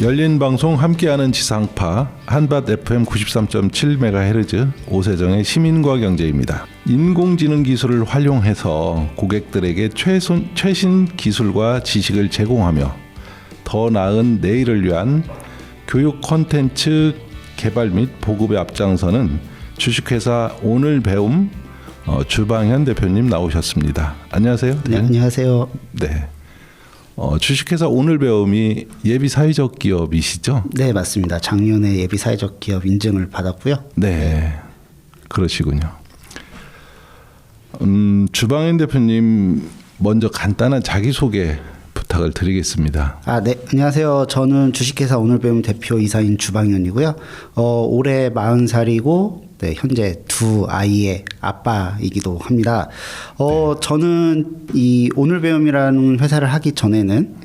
열린 방송 함께하는 지상파 한밭 FM 93.7MHz 오세정의 시민과 경제입니다. 인공지능 기술을 활용해서 고객들에게 최신 기술과 지식을 제공하며 더 나은 내일을 위한 교육 콘텐츠 개발 및 보급에 앞장서는 주식회사 오늘 배움 주방현 대표님 나오셨습니다. 안녕하세요. 네, 안녕하세요. 네. 주식회사 오늘 배움이 예비 사회적 기업이시죠? 네, 맞습니다. 작년에 예비 사회적 기업 인증을 받았고요. 네, 그러시군요. 주방현 대표님 먼저 간단한 자기소개 부탁을 드리겠습니다. 네, 안녕하세요. 저는 주식회사 오늘 배움 대표 이사인 주방현이고요. 올해 40살이고 네, 현재 두 아이의 아빠이기도 합니다. 저는 이 오늘 배움이라는 회사를 하기 전에는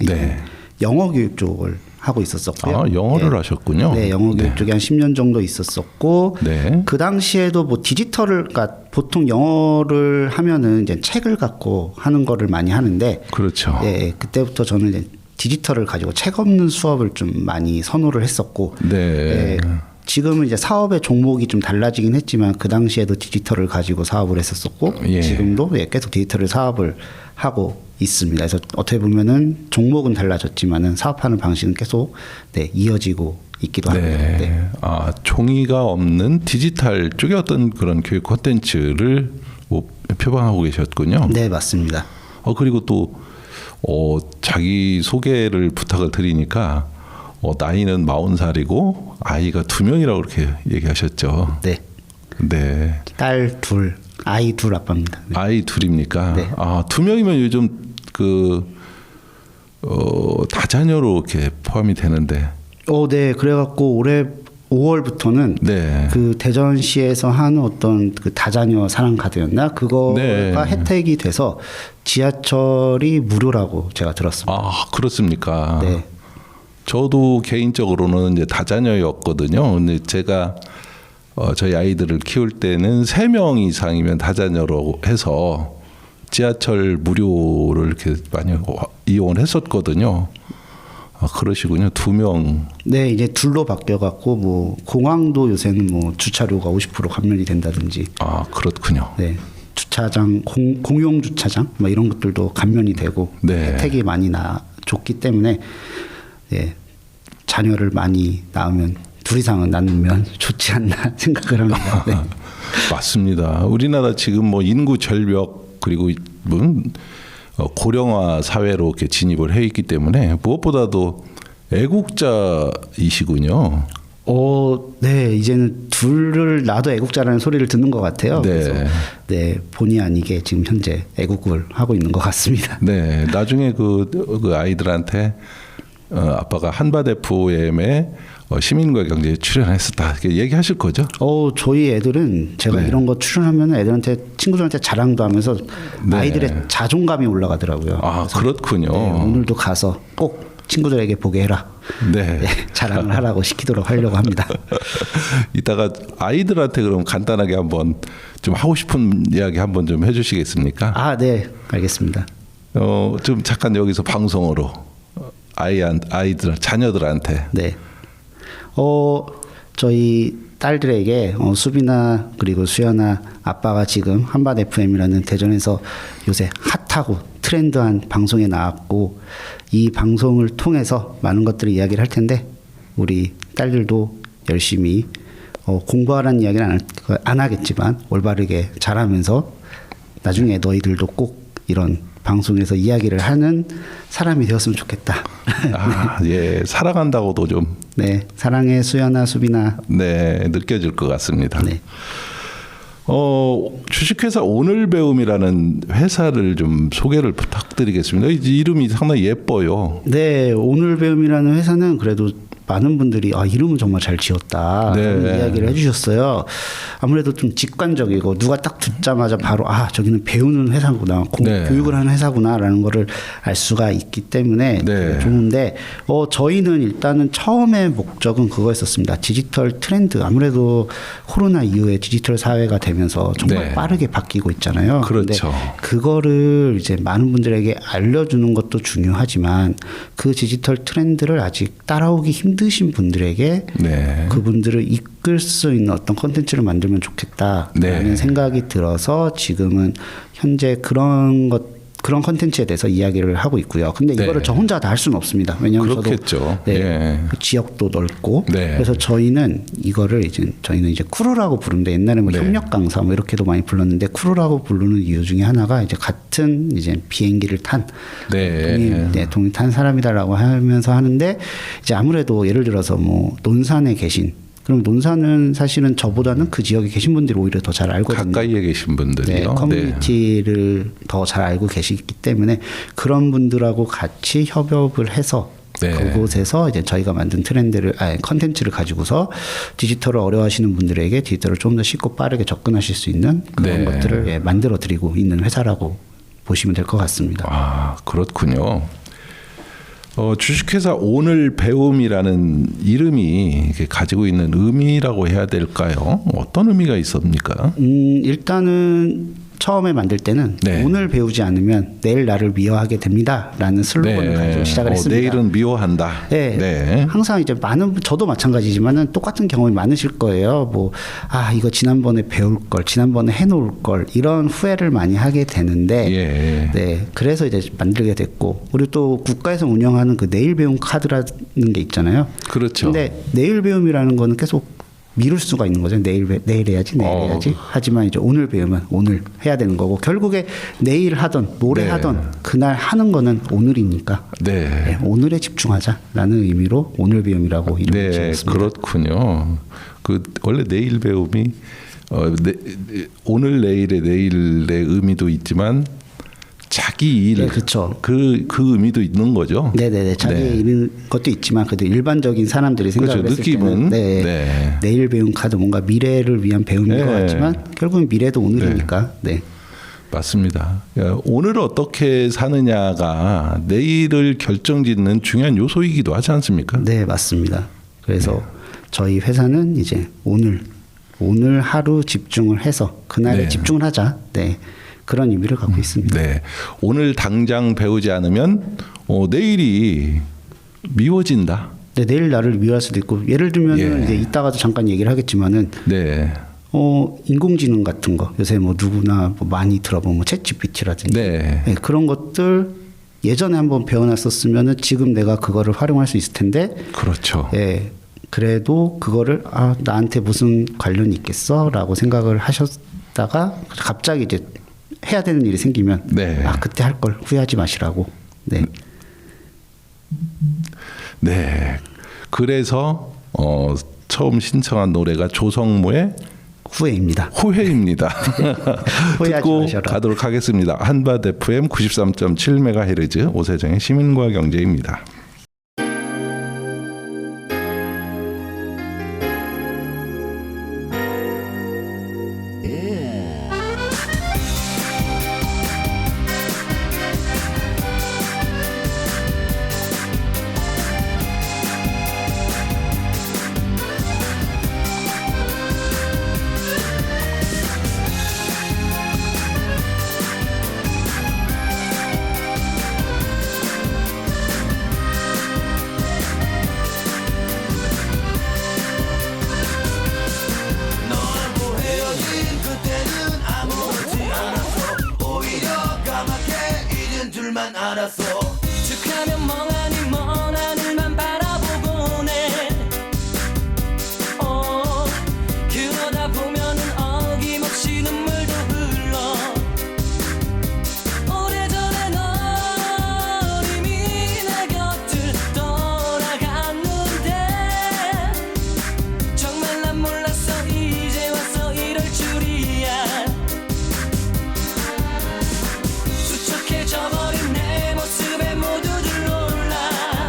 영어 교육 쪽을 하고 있었었고요. 영어를 하셨군요. 네, 영어 교육 쪽에 한 10년 정도 있었었고, 그 당시에도 뭐 그러니까 보통 영어를 하면은 이제 책을 갖고 하는 거를 많이 하는데, 그렇죠. 네, 그때부터 저는 이제 디지털을 가지고 책 없는 수업을 좀 많이 선호를 했었고, 지금은 이제 사업의 종목이 좀 달라지긴 했지만 그 당시에도 디지털을 가지고 사업을 했었었고 지금도 계속 디지털을 사업을 하고 있습니다. 그래서 어떻게 보면은 종목은 달라졌지만은 사업하는 방식은 계속 이어지고 있기도 합니다. 종이가 없는 디지털 쪽의 어떤 그런 교육 콘텐츠를 표방하고 계셨군요. 네, 맞습니다. 그리고 또 자기 소개를 부탁을 드리니까 나이는 40살이고 아이가 2명이라고 그렇게 얘기하셨죠. 네. 네. 딸 2, 아이 2 아빠입니다. 네. 아이 2입니까? 네. 2명이면 요즘 다자녀로 이렇게 포함이 되는데. 네. 그래갖고 올해 5월부터는 그 대전시에서 하는 어떤 그 다자녀 사랑 카드였나 그거가 혜택이 돼서 지하철이 무료라고 제가 들었습니다. 그렇습니까? 네. 저도 개인적으로는 이제 다자녀였거든요. 근데 제가 저희 아이들을 키울 때는 3명 이상이면 다자녀로 해서 지하철 무료를 이렇게 많이 이용을 했었거든요. 그러시군요. 2명. 네, 이제 둘로 바뀌어갖고 뭐 공항도 요새는 뭐 주차료가 50% 감면이 된다든지. 그렇군요. 네, 주차장 공용 주차장 뭐 이런 것들도 감면이 되고 혜택이 많이 줬기 때문에. 자녀를 많이 낳으면 2 이상은 낳으면 좋지 않나 생각을 합니다. 네. 맞습니다. 우리나라 지금 뭐 인구 절벽 그리고 고령화 사회로 이렇게 진입을 해 있기 때문에 무엇보다도 애국자이시군요. 네, 이제는 둘을 낳아도 애국자라는 소리를 듣는 것 같아요. 그래서 본의 아니게 지금 현재 애국을 하고 있는 것 같습니다. 네, 나중에 그 아이들한테 아빠가 한밭 FM에 시민과 경제에 출연했었다 이렇게 얘기하실 거죠? 저희 애들은 제가 이런 거 출연하면 애들한테 친구들한테 자랑도 하면서 아이들의 자존감이 올라가더라고요. 그렇군요. 오늘도 가서 꼭 친구들에게 보게 해라. 자랑을 하라고 하려고 합니다. 이따가 아이들한테 그럼 간단하게 한번 좀 하고 싶은 이야기 한번 좀 해주시겠습니까? 네, 알겠습니다. 좀 잠깐 여기서 방송으로. 자녀들한테. 네. 저희 딸들에게 수빈아 그리고 수연아 아빠가 지금 한밭 FM이라는 대전에서 요새 핫하고 트렌드한 방송에 나왔고 이 방송을 통해서 많은 것들을 이야기를 할 텐데 우리 딸들도 열심히 공부하라는 이야기는 안 하겠지만 올바르게 잘하면서 나중에 너희들도 꼭 이런 방송에서 이야기를 하는 사람이 되었으면 좋겠다. 사랑한다고도 좀. 사랑해 수연아 수빈아. 느껴질 것 같습니다. 주식회사 오늘 배움이라는 회사를 좀 소개를 부탁드리겠습니다. 이름이 상당히 예뻐요. 오늘 배움이라는 회사는 그래도 많은 분들이 이름은 정말 잘 지었다 네. 라는 이야기를 해주셨어요. 아무래도 좀 직관적이고 누가 딱 듣자마자 바로 저기는 배우는 회사구나, 네. 교육을 하는 회사구나라는 거를 알 수가 있기 때문에 네. 좋은데 저희는 일단은 처음에 목적은 그거였었습니다. 디지털 트렌드, 아무래도 코로나 이후에 디지털 사회가 되면서 정말 네. 빠르게 바뀌고 있잖아요. 그렇죠. 근데 그거를 이제 많은 분들에게 알려주는 것도 중요하지만 그 디지털 트렌드를 아직 따라오기 힘드신 분들에게 네. 그분들을 이끌 수 있는 어떤 콘텐츠를 만들면 좋겠다라는 네. 생각이 들어서 지금은 현재 그런 콘텐츠에 대해서 이야기를 하고 있고요. 근데 네. 이거를 저 혼자 다 할 수는 없습니다. 왜냐하면 그렇겠죠. 저도 예. 그 지역도 넓고 네. 그래서 저희는 이제 크루라고 부르는데 옛날에 뭐 네. 협력 강사 뭐 이렇게도 많이 불렀는데 크루라고 부르는 이유 중에 하나가 이제 같은 이제 비행기를 탄 네. 동이 탄 사람이다라고 하면서 하는데 이제 아무래도 예를 들어서 뭐 논산에 계신, 그럼 논산은 사실은 저보다는 그 지역에 계신 분들이 오히려 더 잘 알거든요. 가까이에 계신 네, 분들이요. 커뮤니티를 더 잘 알고 계시기 때문에 그런 분들하고 같이 협업을 해서 네. 그곳에서 이제 저희가 만든 컨텐츠를 가지고서 디지털을 어려워하시는 분들에게 디지털을 좀 더 쉽고 빠르게 접근하실 수 있는 그런 네. 것들을 만들어 드리고 있는 회사라고 보시면 될 것 같습니다. 그렇군요. 주식회사 오늘 배움이라는 이름이 이게 가지고 있는 의미라고 해야 될까요? 어떤 의미가 있습니까? 일단은 처음에 만들 때는 네. 오늘 배우지 않으면 내일 나를 미워하게 됩니다라는 슬로건을 가지고 시작을 했습니다. 내일은 미워한다. 네. 네. 항상 이제 저도 마찬가지지만은 똑같은 경험이 많으실 거예요. 이거 지난번에 배울 걸, 지난번에 해놓을 걸, 이런 후회를 많이 하게 되는데, 예. 네. 그래서 이제 만들게 됐고, 그리고 또 국가에서 운영하는 그 내일 배움 카드라는 게 있잖아요. 그렇죠. 근데 내일 배움이라는 거는 계속 미룰 수가 있는 거죠. 내일 해야지. 하지만 이제 오늘 배우면 오늘 해야 되는 거고, 결국에 내일 하던 모레 네. 하던 그날 하는 거는 오늘이니까 네. 오늘에 집중하자라는 의미로 오늘 배움이라고 이름을 네, 지었습니다. 그렇군요. 원래 내일 배움이 오늘 내일의 의미도 있지만 자기 일, 네, 그렇죠. 그 의미도 있는 거죠. 네네네. 자기 이런 것도 있지만 그래도 일반적인 사람들이 생각을 그렇죠. 했을 느낌은 때는 내일 배운 카드 뭔가 미래를 위한 배움인 것 같지만 결국은 미래도 오늘이니까. 네. 맞습니다. 오늘 어떻게 사느냐가 내일을 결정짓는 중요한 요소이기도 하지 않습니까? 네, 맞습니다. 그래서 저희 회사는 이제 오늘 하루 집중을 해서 그날에 집중을 하자. 네. 그런 의미를 갖고 있습니다. 네. 오늘 당장 배우지 않으면 내일이 미워진다. 네, 내일 나를 미워할 수도 있고, 예를 들면 이제 이따가도 잠깐 얘기를 하겠지만은 네. 인공지능 같은 거 요새 뭐 누구나 많이 들어본 챗 GPT라든지 네. 그런 것들 예전에 한번 배워놨었으면은 지금 내가 그거를 활용할 수 있을 텐데. 그렇죠. 예. 그래도 그거를 나한테 무슨 관련이 있겠어라고 생각을 하셨다가 갑자기 이제 해야 되는 일이 생기면 그때 할 걸 후회하지 마시라고. 네. 네. 그래서 처음 신청한 노래가 조성모의 후회입니다. 듣고 가도록 하겠습니다. 한밭 FM 93.7MHz 오세정의 시민과 경제입니다. 알았어. 즉하면 멍하니 먼 하늘만 바라보곤 해. 그러다 보면은 어김없이 눈물도 흘러. 오래전에 넌 이미 내 곁을 떠나갔는데 정말 난 몰랐어. 이제 와서 이럴 줄이야. 수척해져버린 내 모습에 모두들 놀라.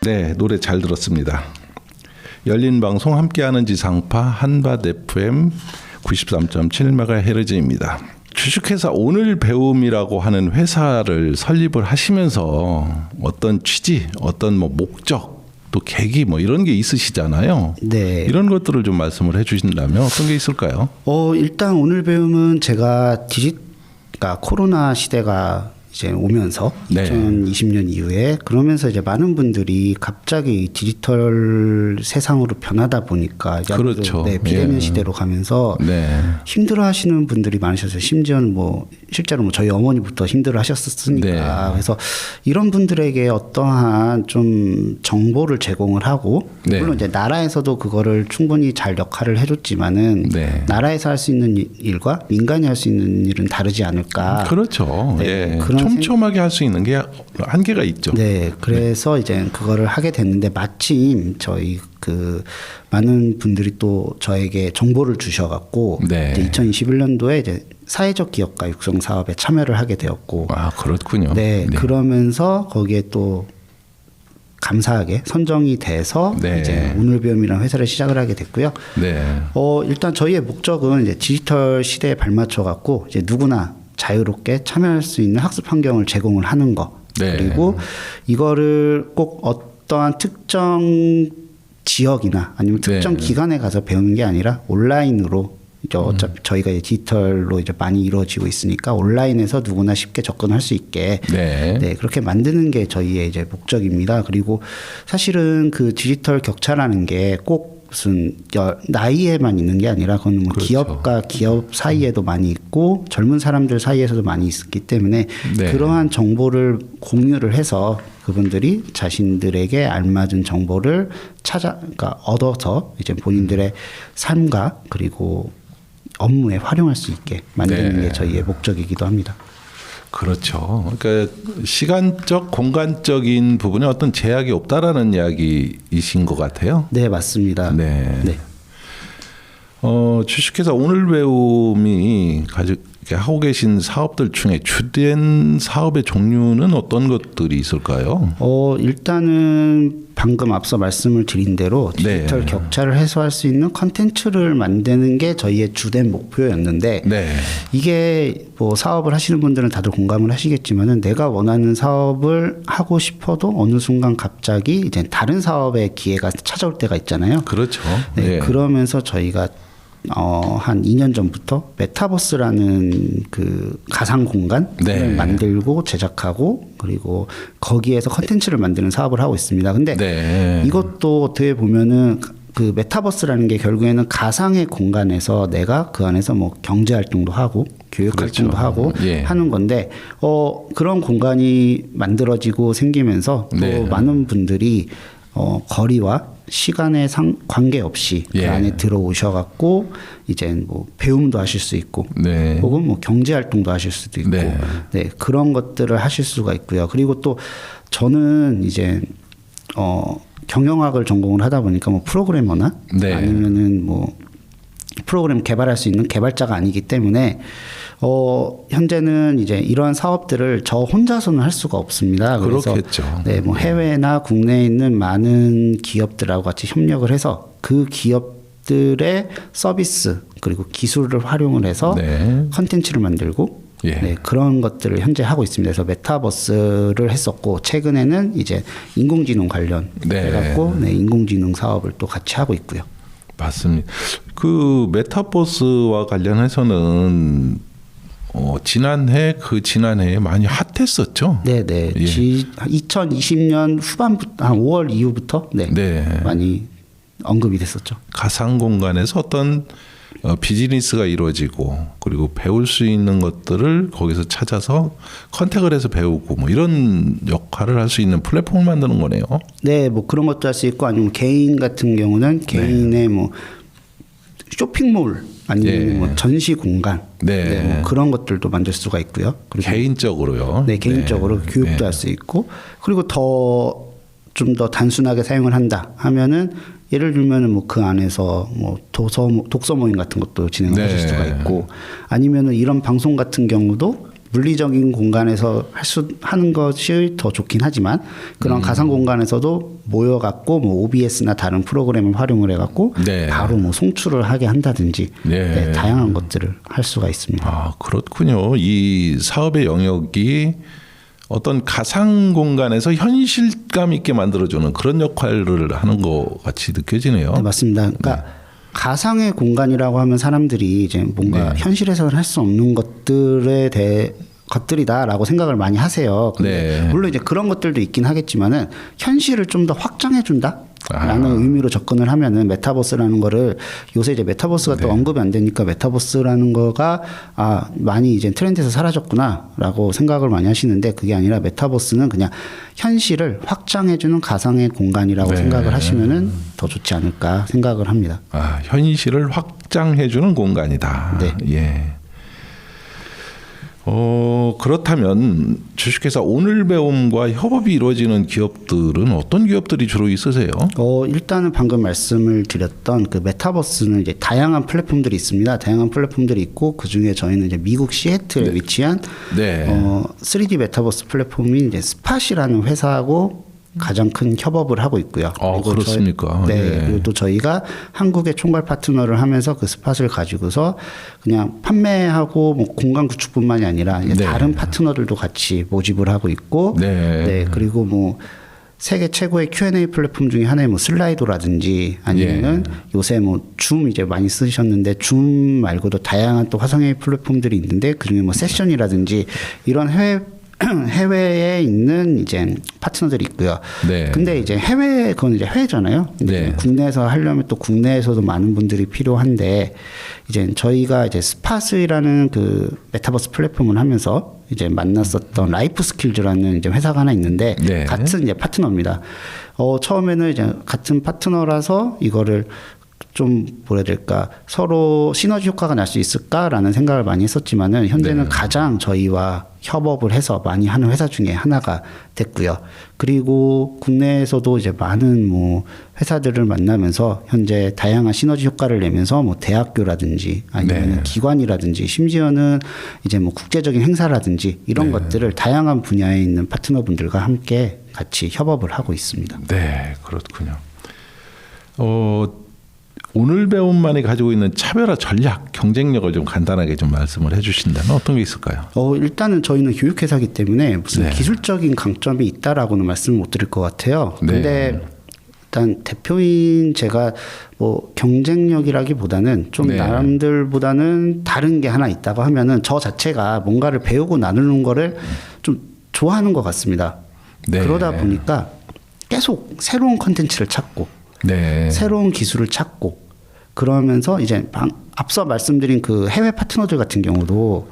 네, 노래 잘 들었습니다. 열린 방송 함께하는 지상파 한밭 FM 93.7MHz입니다. 주식회사 오늘 배움이라고 하는 회사를 설립을 하시면서 어떤 취지, 어떤 뭐 목적, 또 계기 뭐 이런 게 있으시잖아요. 네. 이런 것들을 좀 말씀을 해주신다면 어떤 게 있을까요? 일단 오늘 배움은 제가 그러니까 코로나 시대가 이제 오면서 네. 2020년 이후에 그러면서 이제 많은 분들이 갑자기 디지털 세상으로 변하다 보니까 이제 그렇죠. 네, 비대면 예. 시대로 가면서 네. 힘들어하시는 분들이 많으셨어요. 심지어는 뭐 실제로 뭐 저희 어머니부터 힘들어하셨으니까 네. 그래서 이런 분들에게 어떠한 좀 정보를 제공을 하고 네. 물론 이제 나라에서도 그거를 충분히 잘 역할을 해줬지만은 네. 나라에서 할 수 있는 일과 민간이 할 수 있는 일은 다르지 않을까. 그렇죠. 네, 예. 그런 촘촘하게 할 수 있는 게 한계가 있죠. 네, 그래서 이제 그거를 하게 됐는데 마침 저희 그 많은 분들이 또 저에게 정보를 주셔갖고 네. 이제 2021년도에 이제 사회적 기업가 육성 사업에 참여를 하게 되었고, 아, 그렇군요. 네, 그러면서 거기에 또 감사하게 선정이 돼서 네. 이제 오늘 배움이라는 회사를 시작을 하게 됐고요. 네. 일단 저희의 목적은 이제 디지털 시대에 발맞춰 갖고 이제 누구나 자유롭게 참여할 수 있는 학습 환경을 제공을 하는 거. 네. 그리고 이거를 꼭 어떠한 특정 지역이나 아니면 특정 네. 기관에 가서 배우는 게 아니라 온라인으로 이제 어차피 저희가 이제 디지털로 이제 많이 이루어지고 있으니까 온라인에서 누구나 쉽게 접근할 수 있게 네. 그렇게 만드는 게 저희의 이제 목적입니다. 그리고 사실은 그 디지털 격차라는 게 꼭 무슨 나이에만 있는 게 아니라 그건 뭐 그렇죠. 기업과 기업 사이에도 많이 있고 젊은 사람들 사이에서도 많이 있기 때문에 네. 그러한 정보를 공유를 해서 그분들이 자신들에게 알맞은 정보를 그러니까 얻어서 이제 본인들의 삶과 그리고 업무에 활용할 수 있게 만드는 네. 게 저희의 목적이기도 합니다. 그렇죠. 그러니까 시간적, 공간적인 부분에 어떤 제약이 없다라는 이야기이신 것 같아요. 네, 맞습니다. 네. 네. 주식회사 오늘 배움이 하고 계신 사업들 중에 주된 사업의 종류는 어떤 것들이 있을까요? 일단은 방금 앞서 말씀을 드린 대로 디지털 네. 격차를 해소할 수 있는 컨텐츠를 만드는 게 저희의 주된 목표였는데 네. 이게 뭐 사업을 하시는 분들은 다들 공감을 하시겠지만은 내가 원하는 사업을 하고 싶어도 어느 순간 갑자기 이제 다른 사업의 기회가 찾아올 때가 있잖아요. 그렇죠. 네, 네. 그러면서 저희가 한 2년 전부터 메타버스라는 그 가상 공간을 네. 만들고 제작하고 그리고 거기에서 컨텐츠를 만드는 사업을 하고 있습니다. 근데 네. 이것도 어떻게 보면은 그 메타버스라는 게 결국에는 가상의 공간에서 내가 그 안에서 뭐 경제 활동도 하고 교육 그렇죠. 활동도 하고 예. 하는 건데 그런 공간이 만들어지고 생기면서 또 네. 많은 분들이 거리와 시간에 관계없이 예. 그 안에 들어오셔갖고 이제 뭐 배움도 하실 수 있고 네. 혹은 뭐 경제 활동도 하실 수도 있고 네. 네, 그런 것들을 하실 수가 있고요. 그리고 또 저는 이제 경영학을 전공을 하다 보니까 뭐 프로그래머나 네. 아니면은 뭐 프로그램 개발할 수 있는 개발자가 아니기 때문에 현재는 이제 이러한 사업들을 저 혼자서는 할 수가 없습니다. 그래서 그렇겠죠. 네, 뭐 해외나 국내에 있는 많은 기업들하고 같이 협력을 해서 그 기업들의 서비스 그리고 기술을 활용을 해서 네. 컨텐츠를 만들고 예. 네, 그런 것들을 현재 하고 있습니다. 그래서 메타버스를 했었고 최근에는 이제 인공지능 관련 네. 해갖고 네, 인공지능 사업을 또 같이 하고 있고요. 맞습니다. 그 메타버스와 관련해서는 지난해에 많이 핫했었죠. 네네. 예. 2020년 후반부터 한 5월 이후부터 네, 네. 많이 언급이 됐었죠. 가상 공간에서 어떤 비즈니스가 이루어지고 그리고 배울 수 있는 것들을 거기서 찾아서 컨택을 해서 배우고 뭐 이런 역할을 할 수 있는 플랫폼을 만드는 거네요. 네, 뭐 그런 것도 할 수 있고 아니면 개인 같은 경우는 개인의 뭐 쇼핑몰 아니면 예. 뭐 전시 공간 네. 뭐 그런 것들도 만들 수가 있고요. 그리고 개인적으로요. 네, 개인적으로 네. 교육도 네. 할 수 있고 그리고 좀 더 단순하게 사용을 한다 하면은 예를 들면은 뭐 그 안에서 뭐 독서 모임 같은 것도 진행을 네. 하실 수가 있고 아니면은 이런 방송 같은 경우도 물리적인 공간에서 하는 것이 더 좋긴 하지만 그런 가상 공간에서도 모여갖고 뭐 OBS나 다른 프로그램을 활용을 해갖고 네. 바로 뭐 송출을 하게 한다든지 네. 네, 다양한 것들을 할 수가 있습니다. 아, 그렇군요. 이 사업의 영역이 어떤 가상 공간에서 현실감 있게 만들어주는 그런 역할을 하는 것 같이 느껴지네요. 네, 맞습니다. 그러니까 가상의 공간이라고 하면 사람들이 이제 뭔가 네. 현실에서는 할 수 없는 것들에 대해 것들이다라고 생각을 많이 하세요. 근데 네. 물론 이제 그런 것들도 있긴 하겠지만은 현실을 좀 더 확장해 준다. 라는 아. 의미로 접근을 하면은 메타버스라는 거를 요새 이제 메타버스가 또 언급이 안 되니까 메타버스라는 거가 많이 이제 트렌드에서 사라졌구나라고 생각을 많이 하시는데 그게 아니라 메타버스는 그냥 현실을 확장해주는 가상의 공간이라고 네. 생각을 하시면은 더 좋지 않을까 생각을 합니다. 아, 현실을 확장해주는 공간이다. 네. 예. 그렇다면 주식회사 오늘배움과 협업이 이루어지는 기업들은 어떤 기업들이 주로 있으세요? 일단은 방금 말씀을 드렸던 그 메타버스는 이제 다양한 플랫폼들이 있습니다. 다양한 플랫폼들이 있고 그 중에 저희는 이제 미국 시애틀에 위치한 네. 3D 메타버스 플랫폼인 이제 스팟이라는 회사하고 가장 큰 협업을 하고 있고요. 그리고 그렇습니까? 네. 네. 그리고 또 저희가 한국의 총괄 파트너를 하면서 그 스팟을 가지고서 그냥 판매하고 뭐 공간 구축뿐만이 아니라 이제 네. 다른 파트너들도 같이 모집을 하고 있고, 네. 그리고 뭐 세계 최고의 Q&A 플랫폼 중에 하나의 뭐 슬라이도라든지 아니면은 요새 뭐 줌 이제 많이 쓰셨는데 줌 말고도 다양한 또 화상회의 플랫폼들이 있는데 그중에 뭐 세션이라든지 이런 해외에 있는 이제 파트너들이 있고요. 네. 근데 이제 그건 이제 해외잖아요. 네. 국내에서 하려면 또 국내에서도 많은 분들이 필요한데 이제 저희가 이제 스팟이라는 그 메타버스 플랫폼을 하면서 이제 만났었던 라이프 스킬즈라는 이제 회사가 하나 있는데 네. 같은 이제 파트너입니다. 처음에는 이제 같은 파트너라서 이거를 좀 뭐라 해야 될까 서로 시너지 효과가 날 수 있을까라는 생각을 많이 했었지만은 현재는 네. 가장 저희와 협업을 해서 많이 하는 회사 중에 하나가 됐고요. 그리고 국내에서도 이제 많은 뭐 회사들을 만나면서 현재 다양한 시너지 효과를 내면서 뭐 대학교라든지 아니면 네. 기관이라든지 심지어는 이제 뭐 국제적인 행사라든지 이런 네. 것들을 다양한 분야에 있는 파트너분들과 함께 같이 협업을 하고 있습니다. 네, 그렇군요. 오늘 배움만이 가지고 있는 차별화 전략, 경쟁력을 좀 간단하게 좀 말씀을 해주신다면 어떤 게 있을까요? 일단은 저희는 교육회사이기 때문에 무슨 네. 기술적인 강점이 있다라고는 말씀을 못 드릴 것 같아요. 네. 근데 일단 대표인 제가 뭐 경쟁력이라기보다는 좀 네. 남들보다는 다른 게 하나 있다고 하면은 저 자체가 뭔가를 배우고 나누는 거를 좀 좋아하는 것 같습니다. 네. 그러다 보니까 계속 새로운 컨텐츠를 찾고 네. 새로운 기술을 찾고 그러면서 이제 앞서 말씀드린 그 해외 파트너들 같은 경우도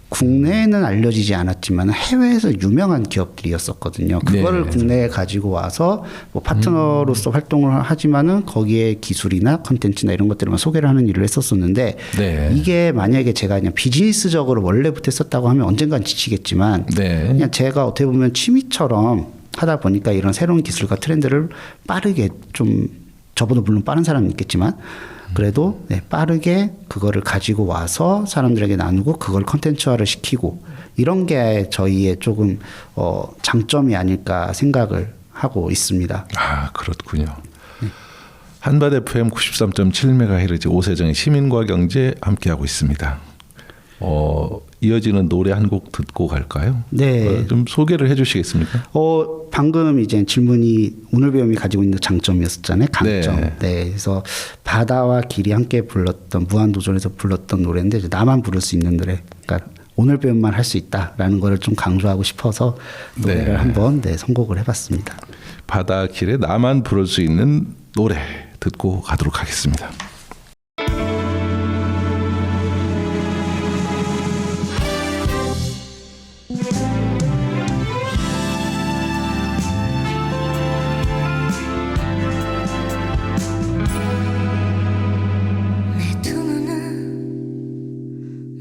국내에는 알려지지 않았지만 해외에서 유명한 기업들이었었거든요. 그거를 네. 국내에 가지고 와서 뭐 파트너로서 활동을 하지만은 거기에 기술이나 컨텐츠나 이런 것들을 소개를 하는 일을 했었었는데 네. 이게 만약에 제가 그냥 비즈니스적으로 원래부터 했었다고 하면 언젠간 지치겠지만 네. 그냥 제가 어떻게 보면 취미처럼 하다 보니까 이런 새로운 기술과 트렌드를 빠르게 좀 저보다 물론 빠른 사람은 있겠지만 그래도 빠르게 그거를 가지고 와서 사람들에게 나누고 그걸 컨텐츠화를 시키고 이런 게 저희의 조금 장점이 아닐까 생각을 하고 있습니다. 아, 그렇군요. 한밭 FM 93.7MHz 오세정의 시민과 경제 함께하고 있습니다. 이어지는 노래 한 곡 듣고 갈까요? 네. 좀 소개를 해주시겠습니까? 방금 이제 질문이 오늘 배움이 가지고 있는 장점이었잖아요. 강점. 네. 네. 그래서 바다와 길이 함께 불렀던 무한도전에서 불렀던 노래인데 이제 나만 부를 수 있는 노래. 그러니까 오늘 배움만 할 수 있다라는 거를 좀 강조하고 싶어서 노래를 네. 한번 선곡을 해봤습니다. 바다 길에 나만 부를 수 있는 노래 듣고 가도록 하겠습니다. 내 두 눈은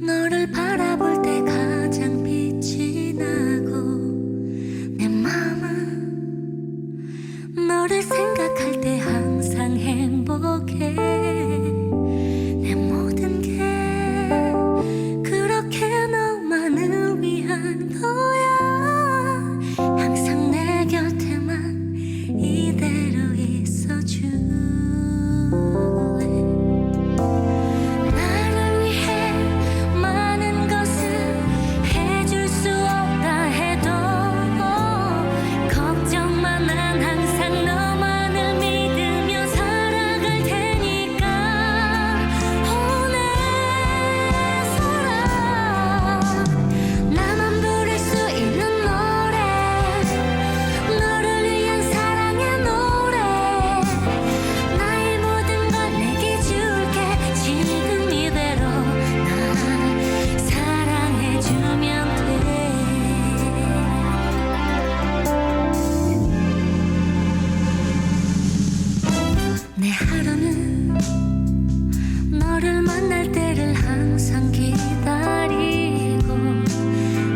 너를 바라볼 때 가장 빛이 나고 내 마음은 너를 생각할 때 항상 행복해 내 모든 게 그렇게 너만을 위한 하루는 너를 만날 때를 항상 기다리고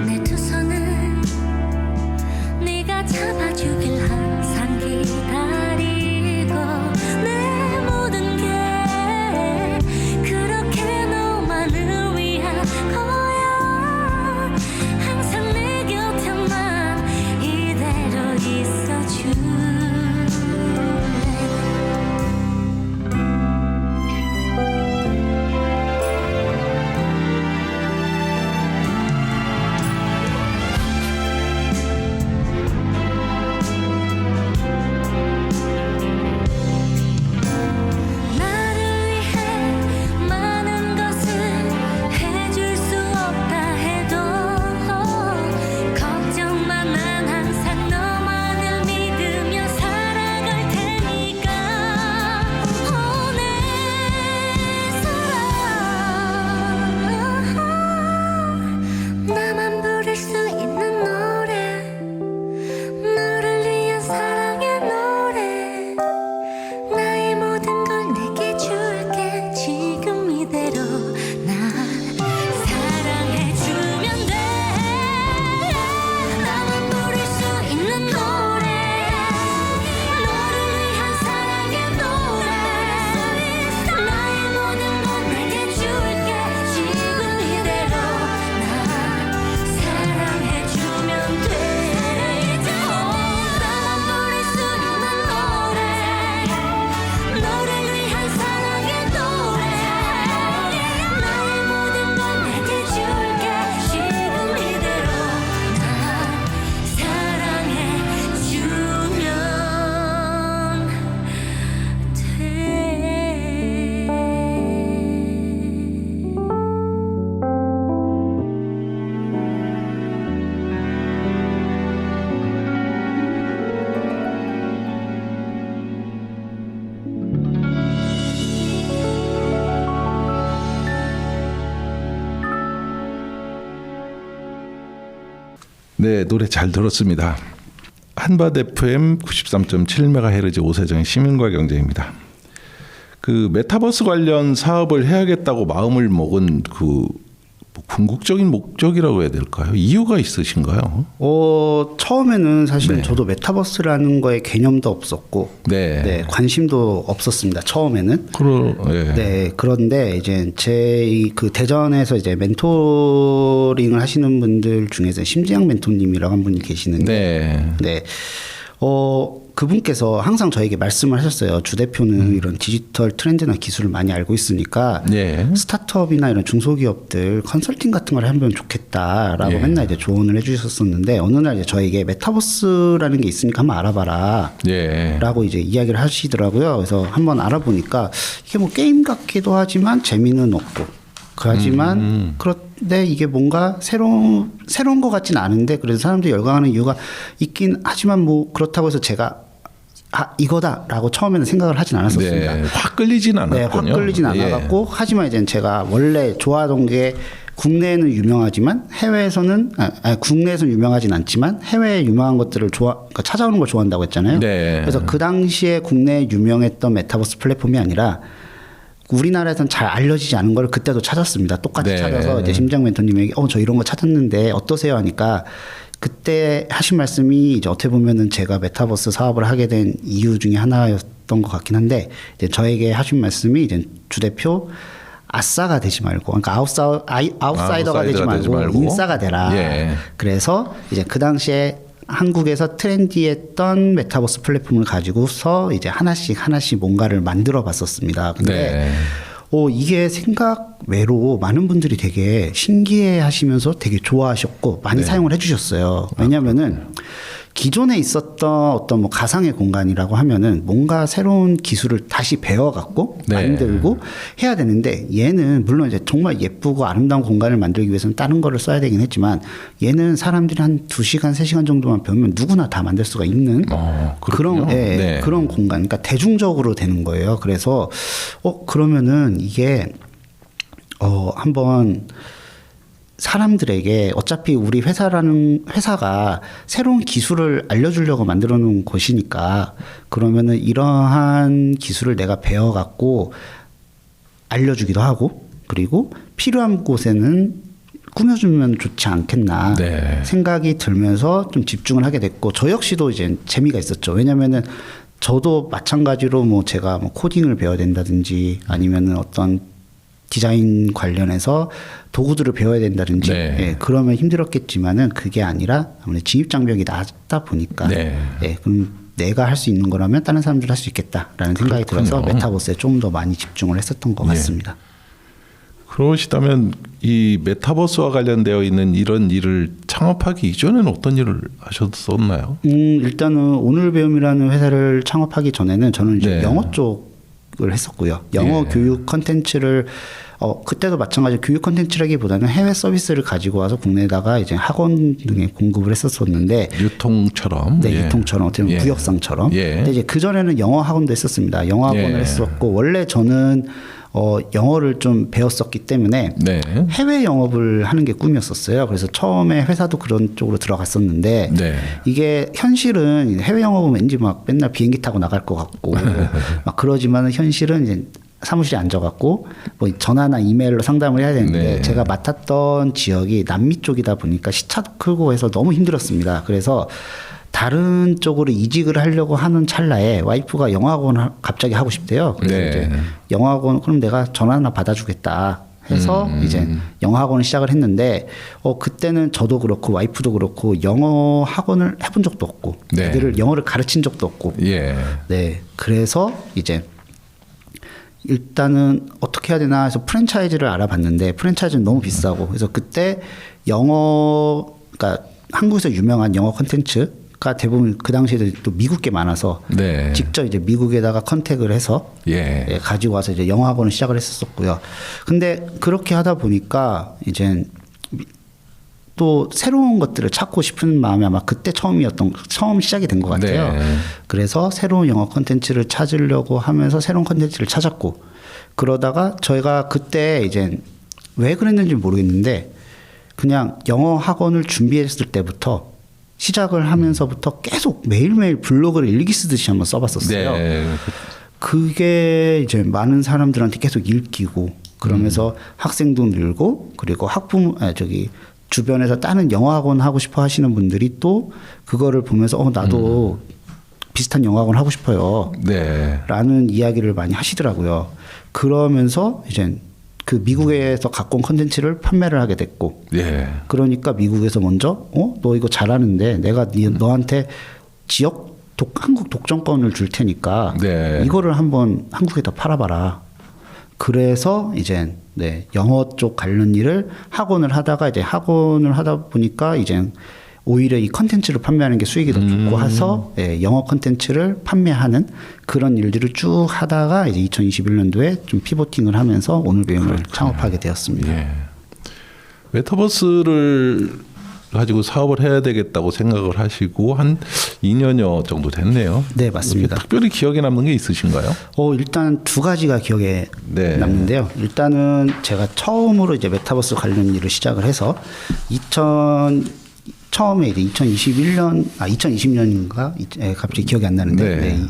내 두 손은 네가 잡아주길 항상 기다리고 내 모든 게 그렇게 너만을 위한 거야. 항상 내 곁에만 이대로 있어줄래. 나를 위해 많은 것을 해줄 수 없다 해도 걱정만 난 항상 너만을 믿으며 살아갈 테니까. 내 사랑 나만 부를 수 있는 노래, 너를 위한 사랑의 노래. 나의 모든 걸 내게 줄게. 지금 이대로 날 사랑해주면 돼. 나만 부를 수 있는 노래, 너를 위한 사랑의 노래. 나의 모든 걸 내게 줄게. 지금 이대로 날 사랑해주면 돼. 나만 부를 수 있는 노래, 너를 위한 사랑의 노래. 나의 모든 걸 내게 줄게. 지금 이대로 날 사랑해주면 네, 노래 잘 들었습니다. 한밭 FM 93.7MHz 오세정의 시민과 경제입니다. 그 메타버스 관련 사업을 해야겠다고 마음을 먹은 그 궁극적인 목적이라고 해야 될까요? 이유가 있으신가요? 처음에는 사실은 네. 저도 메타버스라는 거에 개념도 없었고 네. 관심도 없었습니다. 처음에는. 예. 네, 그런데 이제 제 그 대전에서 이제 멘토링을 하시는 분들 중에서 심지양 멘토님이라고 한 분이 계시는데, 네. 그분께서 항상 저에게 말씀을 하셨어요. 주 대표는 이런 디지털 트렌드나 기술을 많이 알고 있으니까 예. 스타트업이나 이런 중소기업들 컨설팅 같은 걸 하면 좋겠다라고 예. 맨날 이제 조언을 해주셨었는데, 어느 날 이제 저에게 메타버스라는 게 있으니까 한번 알아봐라. 예. 라고 이제 이야기를 하시더라고요. 그래서 한번 알아보니까 이게 뭐 게임 같기도 하지만 재미는 없고, 하지만 그런데 이게 뭔가 새로운 것 같진 않은데 그래서 사람들이 열광하는 이유가 있긴 하지만 뭐 그렇다고 해서 제가 이거다라고 처음에는 생각을 하진 않았었습니다. 네. 확 끌리진 않았군요. 네, 확 끌리진 않아갖고, 하지만 이제 제가 원래 좋아하던 게 국내에는 유명하지만 해외에서는 국내에서는 유명하진 않지만 해외에 유명한 것들을 그러니까 찾아오는 걸 좋아한다고 했잖아요. 네. 그래서 그 당시에 국내에 유명했던 메타버스 플랫폼이 아니라 우리나라에서는 잘 알려지지 않은 걸 그때도 찾았습니다. 똑같이 네. 찾아서 이제 심장 멘토님에게 저 이런 거 찾았는데 어떠세요 하니까, 그때 하신 말씀이 이제 어떻게 보면은 제가 메타버스 사업을 하게 된 이유 중에 하나였던 것 같긴 한데, 이제 저에게 하신 말씀이 이제 주 대표 아싸가 되지 말고, 그러니까 아웃사이더가 되지 말고 인싸가 되라. 예. 그래서 이제 그 당시에 한국에서 트렌디했던 메타버스 플랫폼을 가지고서 이제 하나씩 뭔가를 만들어 봤었습니다. 근데 이게 생각 외로 많은 분들이 되게 신기해 하시면서 되게 좋아하셨고 많이 사용을 해 주셨어요. 왜냐면은 기존에 있었던 어떤 뭐 가상의 공간이라고 하면은 뭔가 새로운 기술을 다시 배워갖고 만들고 해야 되는데, 얘는 물론 이제 정말 예쁘고 아름다운 공간을 만들기 위해서는 다른 거를 써야 되긴 했지만, 얘는 사람들이 한 2시간, 3시간 정도만 배우면 누구나 다 만들 수가 있는 그런, 그런 공간, 그러니까 대중적으로 되는 거예요. 그래서 그러면은 이게 한번 사람들에게 어차피 우리 회사가 새로운 기술을 알려주려고 만들어 놓은 곳이니까 그러면은 이러한 기술을 내가 배워갖고 알려주기도 하고 그리고 필요한 곳에는 꾸며주면 좋지 않겠나 네. 생각이 들면서 좀 집중을 하게 됐고 저 역시도 이제 재미가 있었죠. 왜냐면은 저도 마찬가지로 뭐 제가 뭐 코딩을 배워야 된다든지 아니면은 어떤 디자인 관련해서 도구들을 배워야 된다든지 네. 예, 그러면 힘들었겠지만은 그게 아니라 아무래도 진입 장벽이 낮다 보니까 네. 예, 그럼 내가 할 수 있는 거라면 다른 사람들 할 수 있겠다라는 생각이 들어서 그렇군요. 메타버스에 좀 더 많이 집중을 했었던 것 예. 같습니다. 그러시다면 이 메타버스와 관련되어 있는 이런 일을 창업하기 이전에는 어떤 일을 하셨었나요? 일단은 오늘 배움이라는 회사를 창업하기 전에는 저는 이제 네. 영어 쪽을 했었고요. 영어 예. 교육 컨텐츠를 그때도 마찬가지로 교육 컨텐츠라기보다는 해외 서비스를 가지고 와서 국내에다가 이제 학원 등에 공급을 했었었는데 유통처럼. 네, 예. 유통처럼 어떻게 보면 예. 구역상처럼. 예. 근데 이제 그 전에는 영어 학원도 했었습니다. 영어 학원을 예. 했었고 원래 저는 영어를 좀 배웠었기 때문에 네. 해외 영업을 하는 게 꿈이었었어요. 그래서 처음에 회사도 그런 쪽으로 들어갔었는데 네. 이게 현실은 해외 영업은 왠지 막 맨날 비행기 타고 나갈 것 같고 막 그러지만은 현실은 이제 사무실에 앉아갖고 뭐 전화나 이메일로 상담을 해야 되는데 네. 제가 맡았던 지역이 남미 쪽이다 보니까 시차도 크고 해서 너무 힘들었습니다. 그래서 다른 쪽으로 이직을 하려고 하는 찰나에 와이프가 영어학원 갑자기 하고 싶대요. 그래서 네. 이제 영어학원 그럼 내가 전화 하나 받아주겠다 해서 이제 영어학원을 시작을 했는데 그때는 저도 그렇고 와이프도 그렇고 영어학원을 해본 적도 없고 네. 애들을 영어를 가르친 적도 없고 예. 네 그래서 이제 일단은 어떻게 해야 되나 해서 프랜차이즈를 알아봤는데 프랜차이즈는 너무 비싸고 그래서 그때 그러니까 한국에서 유명한 영어 콘텐츠가 대부분 그 당시에도 또 미국계 많아서 네. 직접 이제 미국에다가 컨택을 해서 예. 예, 가지고 와서 이제 영어 학원을 시작을 했었고요. 근데 그렇게 하다 보니까 이제 또 새로운 것들을 찾고 싶은 마음이 아마 그때 처음 시작이 된 것 같아요. 네. 그래서 새로운 영어 콘텐츠를 찾으려고 하면서 새로운 콘텐츠를 찾았고 그러다가 저희가 그때 이제 왜 그랬는지 모르겠는데 그냥 영어 학원을 준비했을 때부터 시작을 하면서부터 계속 매일매일 블로그를 일기 쓰듯이 한번 써봤었어요. 네. 그게 이제 많은 사람들한테 계속 읽히고 그러면서 학생도 늘고 그리고 주변에서 다른 영어 학원 하고 싶어 하시는 분들이 또 그거를 보면서 나도 비슷한 영어 학원 하고 싶어요. 네. 라는 이야기를 많이 하시더라고요. 그러면서 이제 그 미국에서 갖고 온 컨텐츠를 판매를 하게 됐고 예. 그러니까 미국에서 먼저 너 이거 잘하는데 내가 너한테 한국 독점권을 줄 테니까 네. 이거를 한번 한국에다 팔아봐라. 그래서 이제 영어 쪽 관련 일을 학원을 하다가 보니까 이제 오히려 이 컨텐츠를 판매하는 게 수익이 더 좋고 해서 영어 컨텐츠를 판매하는 그런 일들을 쭉 하다가 이제 2021년도에 좀 피보팅을 하면서 오늘 배움을 창업하게 되었습니다. 예. 메타버스를 가지고 사업을 해야 되겠다고 생각을 하시고 한 2년여 정도 됐네요. 네, 맞습니다. 특별히 기억에 남는 게 있으신가요? 일단 두 가지가 기억에 네. 남는데요. 일단은 제가 처음으로 이제 메타버스 관련 일을 시작을 해서 처음에 이제 2020년인가 갑자기 기억이 안 나는데 네.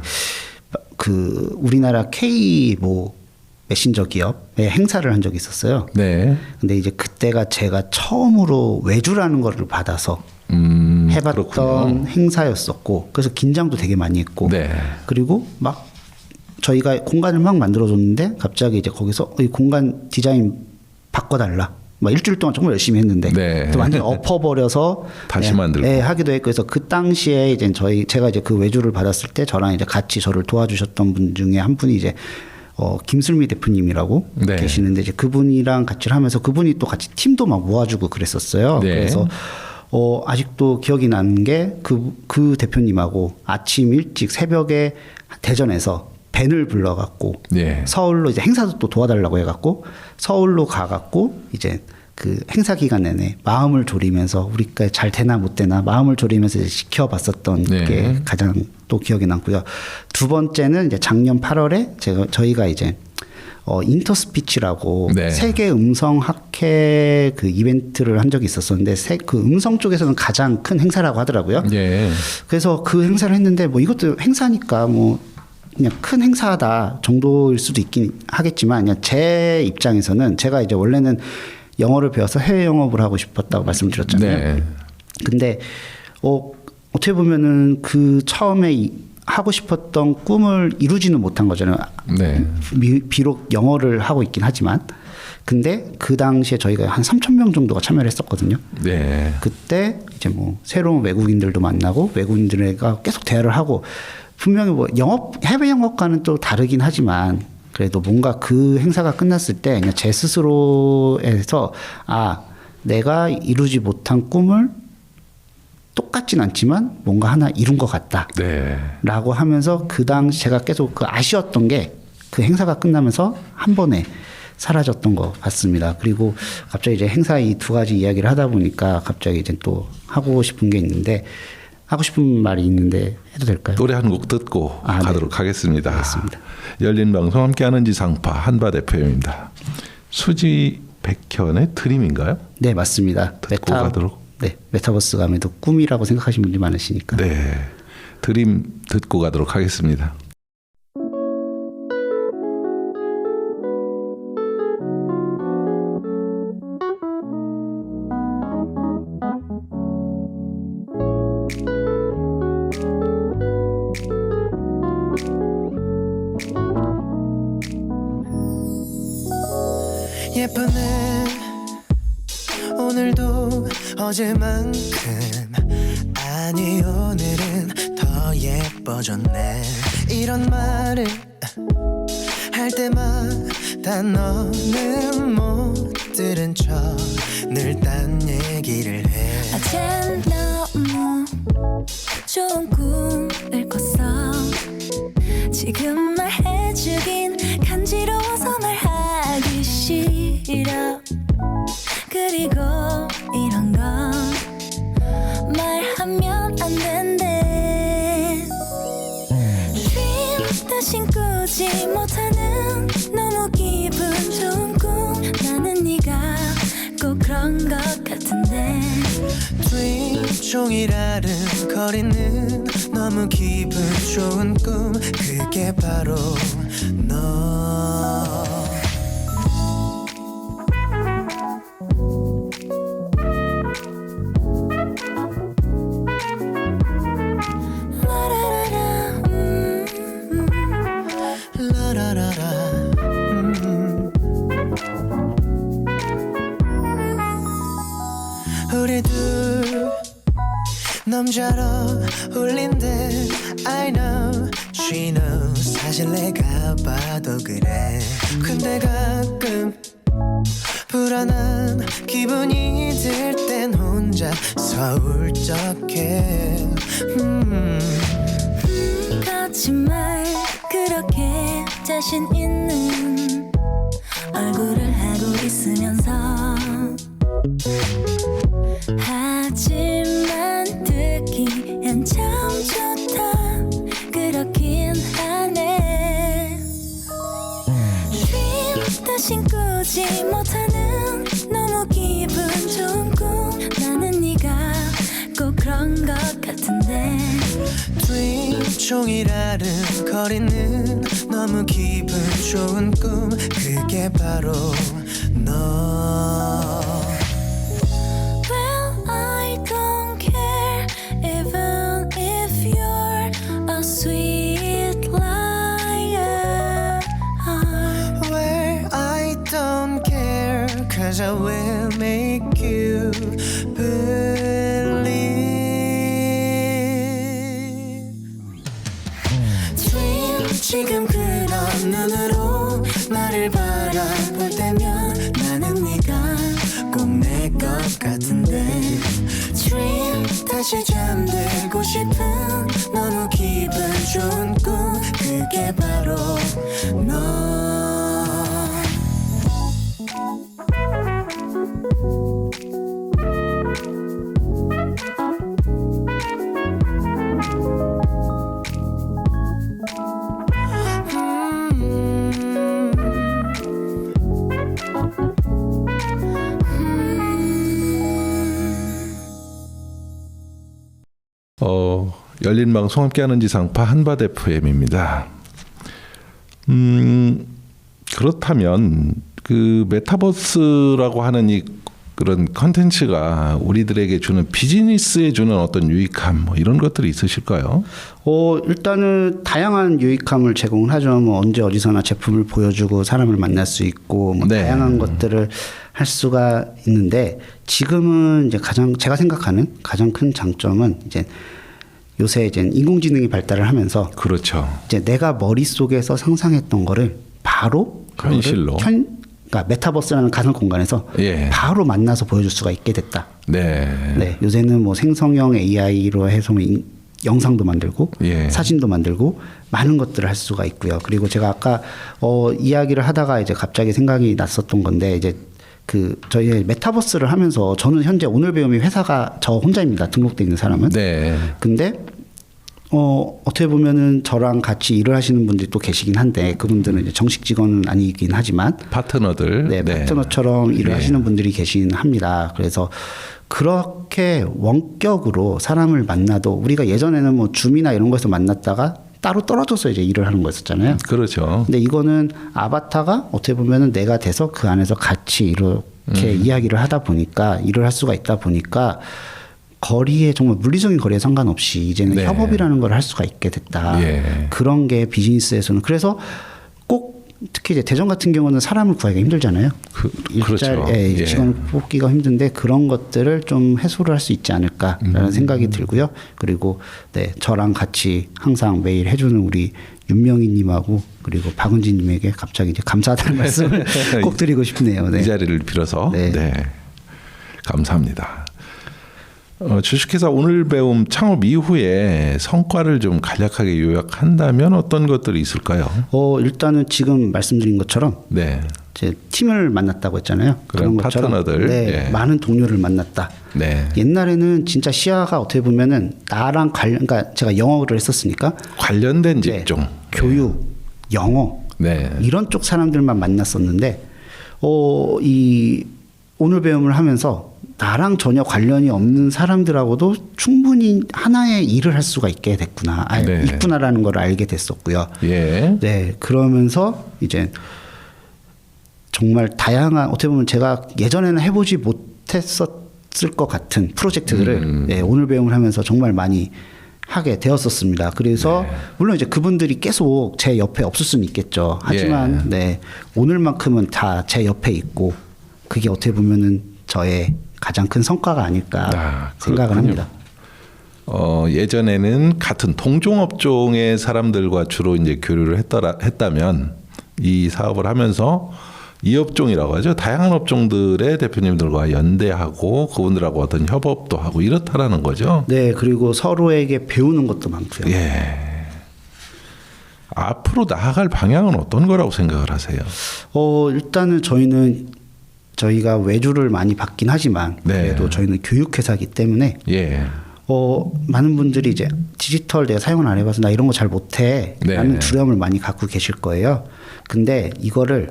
그 우리나라 K 메신저 기업에 행사를 한 적이 있었어요. 네. 근데 이제 그때가 제가 처음으로 외주라는 거를 받아서 해봤던 그렇군요. 행사였었고 그래서 긴장도 되게 많이 했고 네. 그리고 막 저희가 공간을 막 만들어줬는데 갑자기 이제 거기서 이 공간 디자인 바꿔달라. 막 일주일 동안 정말 열심히 했는데 네. 또 완전 엎어버려서 다시 만들고. 하기도 했고 그래서 그 당시에 이제 제가 이제 그 외주를 받았을 때 저랑 이제 같이 저를 도와주셨던 분 중에 한 분이 이제 김슬미 대표님이라고 네. 계시는데 이제 그분이랑 같이 하면서 그분이 또 같이 팀도 막 모아주고 그랬었어요. 네. 그래서 아직도 기억이 나는 게 그 대표님하고 아침 일찍 새벽에 대전에서 밴을 불러갖고 네. 서울로 이제 행사도 또 도와달라고 해갖고 서울로 가갖고 이제 그 행사 기간 내내 마음을 졸이면서 우리가 잘 되나 못 되나 마음을 졸이면서 이제 지켜봤었던 네. 게 가장 또 기억에 남고요. 두 번째는 이제 작년 8월에 저희가 이제 인터스피치라고 네. 세계 음성 학회 그 이벤트를 한 적이 있었었는데 그 음성 쪽에서는 가장 큰 행사라고 하더라고요. 예. 그래서 그 행사를 했는데 뭐 이것도 행사니까 뭐 그냥 큰 행사다 정도일 수도 있긴 하겠지만 그냥 제 입장에서는 제가 이제 원래는 영어를 배워서 해외 영업을 하고 싶었다고 말씀드렸잖아요. 네. 근데 어떻게 보면은 그 처음에 하고 싶었던 꿈을 이루지는 못한 거잖아요. 네. 비록 영어를 하고 있긴 하지만 근데 그 당시에 저희가 한 3,000명 정도가 참여를 했었거든요. 네. 그때 이제 뭐 새로운 외국인들도 만나고 외국인들과 계속 대화를 하고 분명히 뭐 해외 영업과는 또 다르긴 하지만 그래도 뭔가 그 행사가 끝났을 때 그냥 제 스스로에서 내가 이루지 못한 꿈을 똑같진 않지만 뭔가 하나 이룬 것 같다. 네. 라고 하면서 그 당시 제가 계속 그 아쉬웠던 게 그 행사가 끝나면서 한 번에 사라졌던 것 같습니다. 그리고 갑자기 이제 행사 이 두 가지 이야기를 하다 보니까 갑자기 이제 또 하고 싶은 게 있는데 하고 싶은 말이 있는데 해도 될까요? 노래 한 곡 듣고 네. 가도록 하겠습니다. 알겠습니다. 열린 방송 함께하는 지상파 한밭 FM입니다. 수지 백현의 드림인가요? 네, 맞습니다. 듣고 가도록. 네, 메타버스 가면도 꿈이라고 생각하시는 분들이 많으시니까. 네. 드림 듣고 가도록 하겠습니다. 예쁘네 오늘도 어제만큼 아니 오늘은 더 예뻐졌네 이런 말을 할 때마다 너는 못 들은 척 늘 딴 얘기를 해 어젠 너무 좋은 꿈을 꿨어 지금 말해주긴 간지러워서 말하기 싫어 그리고 이런 건 말하면 안 된대 dream 대신 꾸지 못하는 너무 기분 좋은 꿈 나는 네가 꼭 그런 것 같은데 dream 종일 아른거리는 너무 기분 좋은 꿈 그게 바로 너 라라라라 라라라라 우리 둘 너무 잘 어울린대 I know she knows 사실 내가 봐도 그래 근데 가끔 불안한 기분이 들 땐 혼자서 울적해 거짓말 그렇게 자신 있는 얼굴을 하고 있으면서 하지만 듣기엔 참 좋다 그렇긴 하네 dream 대신 꾸지 못하는 너무 기분 좋은 꿈 나는 네가 꼭 그런 것 같은데 dream 종일 아른거리는 너무 기분 좋은 꿈 그게 바로 너 Well, I don't care even if you're a sweet liar. Where I don't care cause I will make you believe Dream 지금 그런 눈으로 나를 바라볼 때면 나는 네가 꼭 내 것 같은데 Dream 다시 잠들고 싶은 너무 기분 좋은 꿈 그게 바로 너 열린 방송 함께하는 지상파 한밭 FM입니다. 그렇다면 그 메타버스라고 하는 이 그런 컨텐츠가 우리들에게 주는 비즈니스에 주는 어떤 유익함 뭐 이런 것들이 있으실까요? 일단은 다양한 유익함을 제공을 하죠. 뭐 언제 어디서나 제품을 보여주고 사람을 만날 수 있고 뭐 네. 다양한 것들을 할 수가 있는데 지금은 이제 제가 생각하는 가장 큰 장점은 이제 요새 이제 인공지능이 발달을 하면서 그렇죠. 이제 내가 머릿속에서 상상했던 거를 바로 그거를 현실로. 그러니까 메타버스라는 가상 공간에서 예. 바로 만나서 보여줄 수가 있게 됐다. 네. 네, 요새는 뭐 생성형 AI로 해서 뭐 영상도 만들고 예. 사진도 만들고 많은 것들을 할 수가 있고요. 그리고 제가 아까 이야기를 하다가 이제 갑자기 생각이 났었던 건데 이제 그 저희 메타버스를 하면서 저는 현재 오늘 배움이 회사가 저 혼자입니다. 등록돼 있는 사람은. 네. 근데 어떻게 보면은 저랑 같이 일을 하시는 분들이 또 계시긴 한데 그분들은 이제 정식 직원은 아니긴 하지만 파트너들. 네, 파트너처럼 일을 네. 하시는 분들이 계신 합니다. 그래서 그렇게 원격으로 사람을 만나도 우리가 예전에는 뭐 줌이나 이런 거에서 만났다가 따로 떨어져서 이제 일을 하는 거였었잖아요. 그렇죠. 근데 이거는 아바타가 어떻게 보면은 내가 돼서 그 안에서 같이 이렇게 이야기를 하다 보니까 일을 할 수가 있다 보니까 거리에 정말 물리적인 거리에 상관없이 이제는 네. 협업이라는 걸 할 수가 있게 됐다. 예. 그런 게 비즈니스에서는 그래서 꼭 특히 이제 대전 같은 경우는 사람을 구하기가 힘들잖아요. 그렇죠. 예. 직원을 뽑기가 힘든데 그런 것들을 좀 해소를 할 수 있지 않을까라는 생각이 들고요. 그리고 네, 저랑 같이 항상 매일 해주는 우리 윤명희님하고 그리고 박은진님에게 갑자기 이제 감사하다는 말씀을 꼭 드리고 싶네요. 네. 이 자리를 빌어서 네. 네. 감사합니다. 주식회사 오늘 배움 창업 이후에 성과를 좀 간략하게 요약한다면 어떤 것들이 있을까요? 일단은 지금 말씀드린 것처럼 네. 제 팀을 만났다고 했잖아요. 그런 것처럼 파트너들. 네, 예. 많은 동료를 만났다. 네. 옛날에는 진짜 시야가 어떻게 보면은 나랑 그러니까 제가 영어를 했었으니까 관련된 네, 직종. 교육, 영어 네. 이런 쪽 사람들만 만났었는데 이 오늘 배움을 하면서 나랑 전혀 관련이 없는 사람들하고도 충분히 하나의 일을 할 수가 있게 됐구나, 네. 있구나라는 걸 알게 됐었고요. 예. 네, 그러면서 이제 정말 다양한 어떻게 보면 제가 예전에는 해보지 못했었을 것 같은 프로젝트들을 네, 오늘 배움을 하면서 정말 많이 하게 되었었습니다. 그래서 네. 물론 이제 그분들이 계속 제 옆에 없을 수는 있겠죠. 하지만 예. 네, 오늘만큼은 다 제 옆에 있고 그게 어떻게 보면은 저의 가장 큰 성과가 아닐까 생각을 그렇군요. 합니다. 예전에는 같은 동종업종의 사람들과 주로 이제 교류를 했다면 이 사업을 하면서 이 업종이라고 하죠. 다양한 업종들의 대표님들과 연대하고 그분들하고 어떤 협업도 하고 이렇다라는 거죠. 네, 그리고 서로에게 배우는 것도 많고요. 예. 앞으로 나아갈 방향은 어떤 거라고 생각을 하세요? 일단은 저희가 외주를 많이 받긴 하지만 그래도 네. 저희는 교육회사이기 때문에 예. 많은 분들이 이제 디지털 내가 사용을 안 해봐서 나 이런 거 잘 못해 라는 네. 두려움을 많이 갖고 계실 거예요. 근데 이거를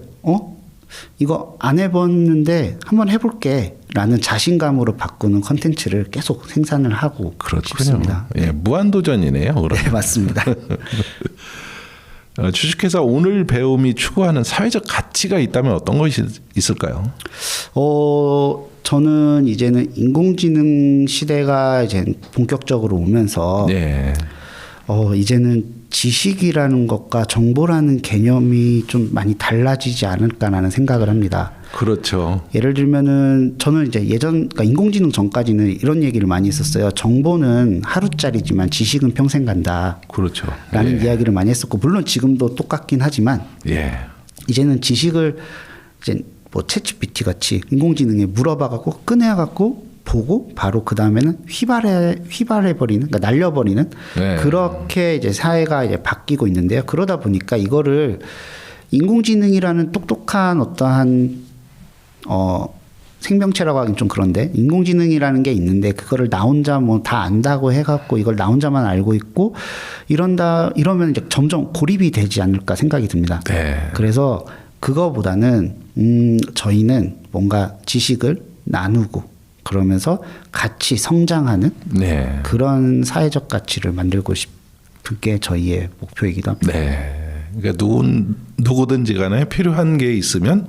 이거 안 해봤는데 한번 해볼게 라는 자신감으로 바꾸는 컨텐츠를 계속 생산을 하고 그렇군요. 싶습니다. 예, 무한도전이네요. 그럼. 네, 맞습니다. 주식회사 오늘 배움이 추구하는 사회적 가치가 있다면 어떤 것이 있을까요? 저는 이제는 인공지능 시대가 이제 본격적으로 오면서 네. 이제는 지식이라는 것과 정보라는 개념이 좀 많이 달라지지 않을까라는 생각을 합니다. 그렇죠. 예를 들면은 저는 이제 그러니까 인공지능 전까지는 이런 얘기를 많이 했었어요. 정보는 하루짜리지만 지식은 평생 간다. 그렇죠. 라는 예. 이야기를 많이 했었고 물론 지금도 똑같긴 하지만 예. 이제는 지식을 이제 뭐 챗GPT 같이 인공지능에 물어봐갖고 꺼내갖고 보고 바로 그 다음에는 휘발해버리는, 그러니까 날려버리는 네. 그렇게 이제 사회가 이제 바뀌고 있는데요. 그러다 보니까 이거를 인공지능이라는 똑똑한 어떠한 생명체라고 하긴 좀 그런데 인공지능이라는 게 있는데 그거를 나 혼자 뭐 다 안다고 해갖고 이걸 나 혼자만 알고 있고 이러면 이제 점점 고립이 되지 않을까 생각이 듭니다. 네. 그래서 그거보다는 저희는 뭔가 지식을 나누고 그러면서 같이 성장하는 네. 그런 사회적 가치를 만들고 싶은 게 저희의 목표이기도 합니다. 네. 그러니까 누구든지 간에 필요한 게 있으면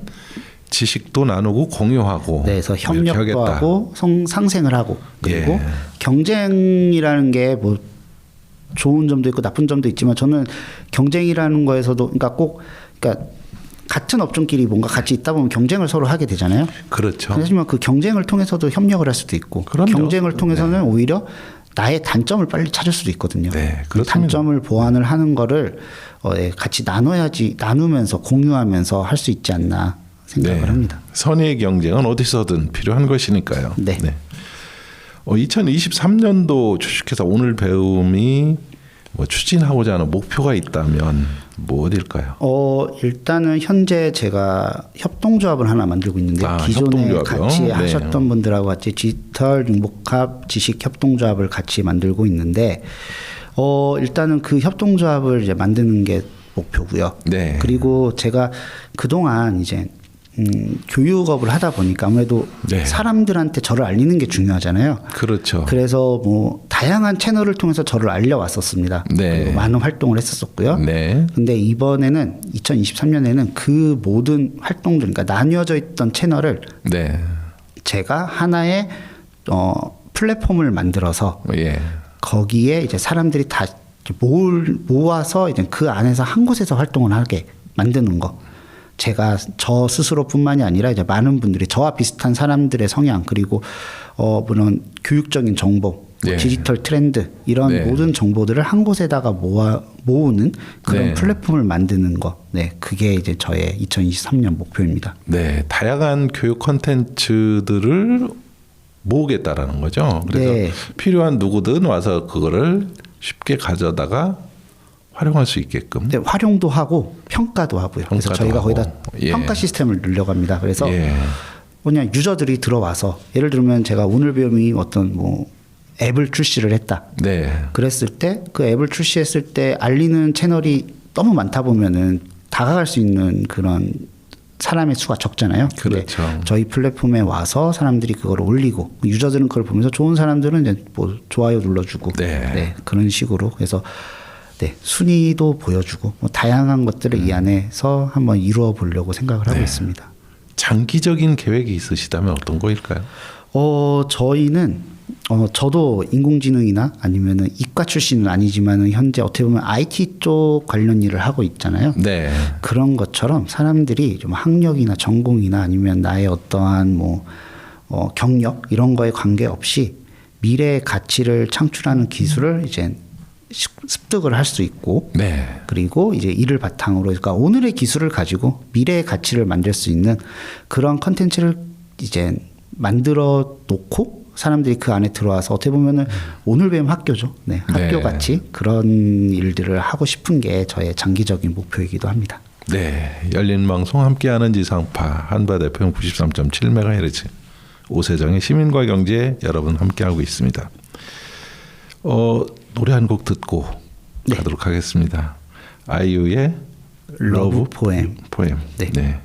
지식도 나누고 공유하고 네, 그래서 이렇게 협력도 하겠다. 하고 상생을 하고 그리고 예. 경쟁이라는 게 뭐 좋은 점도 있고 나쁜 점도 있지만 저는 경쟁이라는 거에서도 그러니까 같은 업종끼리 뭔가 같이 있다 보면 경쟁을 서로 하게 되잖아요. 그렇죠. 하지만 그 경쟁을 통해서도 협력을 할 수도 있고 그럼요. 경쟁을 통해서는 오히려 나의 단점을 빨리 찾을 수도 있거든요. 네, 그 그렇습니다. 단점을 보완을 하는 거를 같이 나누면서 공유하면서 할 수 있지 않나 생각을 합니다. 선의의 경쟁은 어디서든 필요한 것이니까요. 네. 2023년도 주식회사 오늘 배움이 뭐 추진하고자 하는 목표가 있다면 뭐 어딜까요? 일단은 현재 제가 협동조합을 하나 만들고 있는데 기존에 협동조합이요? 같이 네. 하셨던 분들하고 같이 디지털 융복합 지식 협동조합을 같이 만들고 있는데 일단은 그 협동조합을 이제 만드는 게 목표고요. 네. 그리고 제가 그동안 이제 교육업을 하다 보니까 아무래도 네. 사람들한테 저를 알리는 게 중요하잖아요. 그렇죠. 그래서 뭐 다양한 채널을 통해서 저를 알려왔었습니다. 네. 그리고 많은 활동을 했었었고요. 네. 근데 이번에는 2023년에는 그 모든 활동들, 그러니까 나뉘어져 있던 채널을 네. 제가 하나의 플랫폼을 만들어서 예. 거기에 이제 사람들이 다 모아서 이제 그 안에서 한 곳에서 활동을 하게 만드는 거. 제가 저 스스로뿐만이 아니라 이제 많은 분들이 저와 비슷한 사람들의 성향 그리고 물론 교육적인 정보, 네. 디지털 트렌드 이런 네. 모든 정보들을 한 곳에다가 모으는 그런 네. 플랫폼을 만드는 거. 네, 그게 이제 저의 2023년 목표입니다. 네, 다양한 교육 콘텐츠들을 모으겠다라는 거죠. 그래서 네. 필요한 누구든 와서 그거를 쉽게 가져다가 활용할 수 있게끔. 네, 활용도 하고 평가도 하고요. 그래서 평가도 저희가 거기다 하고. 예. 평가 시스템을 넣으려고 합니다. 그래서 예. 그냥 유저들이 들어와서 예를 들면 제가 오늘 배움이 어떤 뭐 앱을 출시를 했다. 네. 그랬을 때 그 앱을 출시했을 때 알리는 채널이 너무 많다 보면은 다가갈 수 있는 그런 사람의 수가 적잖아요. 근데 그렇죠. 저희 플랫폼에 와서 사람들이 그걸 올리고 유저들은 그걸 보면서 좋은 사람들은 이제 뭐 좋아요 눌러주고 네. 그런 식으로 그래서 네, 순위도 보여주고 뭐 다양한 것들을 이 안에서 한번 이루어 보려고 생각을 하고 있습니다. 장기적인 계획이 있으시다면 어떤 거일까요? 저희는 저도 인공지능이나 아니면은 이과 출신은 아니지만은 현재 어떻게 보면 IT 쪽 관련 일을 하고 있잖아요. 네. 그런 것처럼 사람들이 좀 학력이나 전공이나 아니면 나의 어떠한 뭐 경력 이런 거에 관계없이 미래의 가치를 창출하는 기술을 이제 습득을 할 수 있고 네. 그리고 이제 이를 바탕으로 그러니까 오늘의 기술을 가지고 미래의 가치를 만들 수 있는 그런 컨텐츠를 이제 만들어 놓고 사람들이 그 안에 들어와서 어떻게 보면은 오늘 배움 학교죠. 네, 학교 네. 같이 그런 일들을 하고 싶은 게 저의 장기적인 목표이기도 합니다. 네. 열린 방송 함께하는 지상파 한밭 FM 93.7MHz 오세정의 시민과 경제 여러분 함께하고 있습니다. 노래 한 곡 듣고 가도록 하겠습니다. 아이유의 러브 포엠. 네. 네.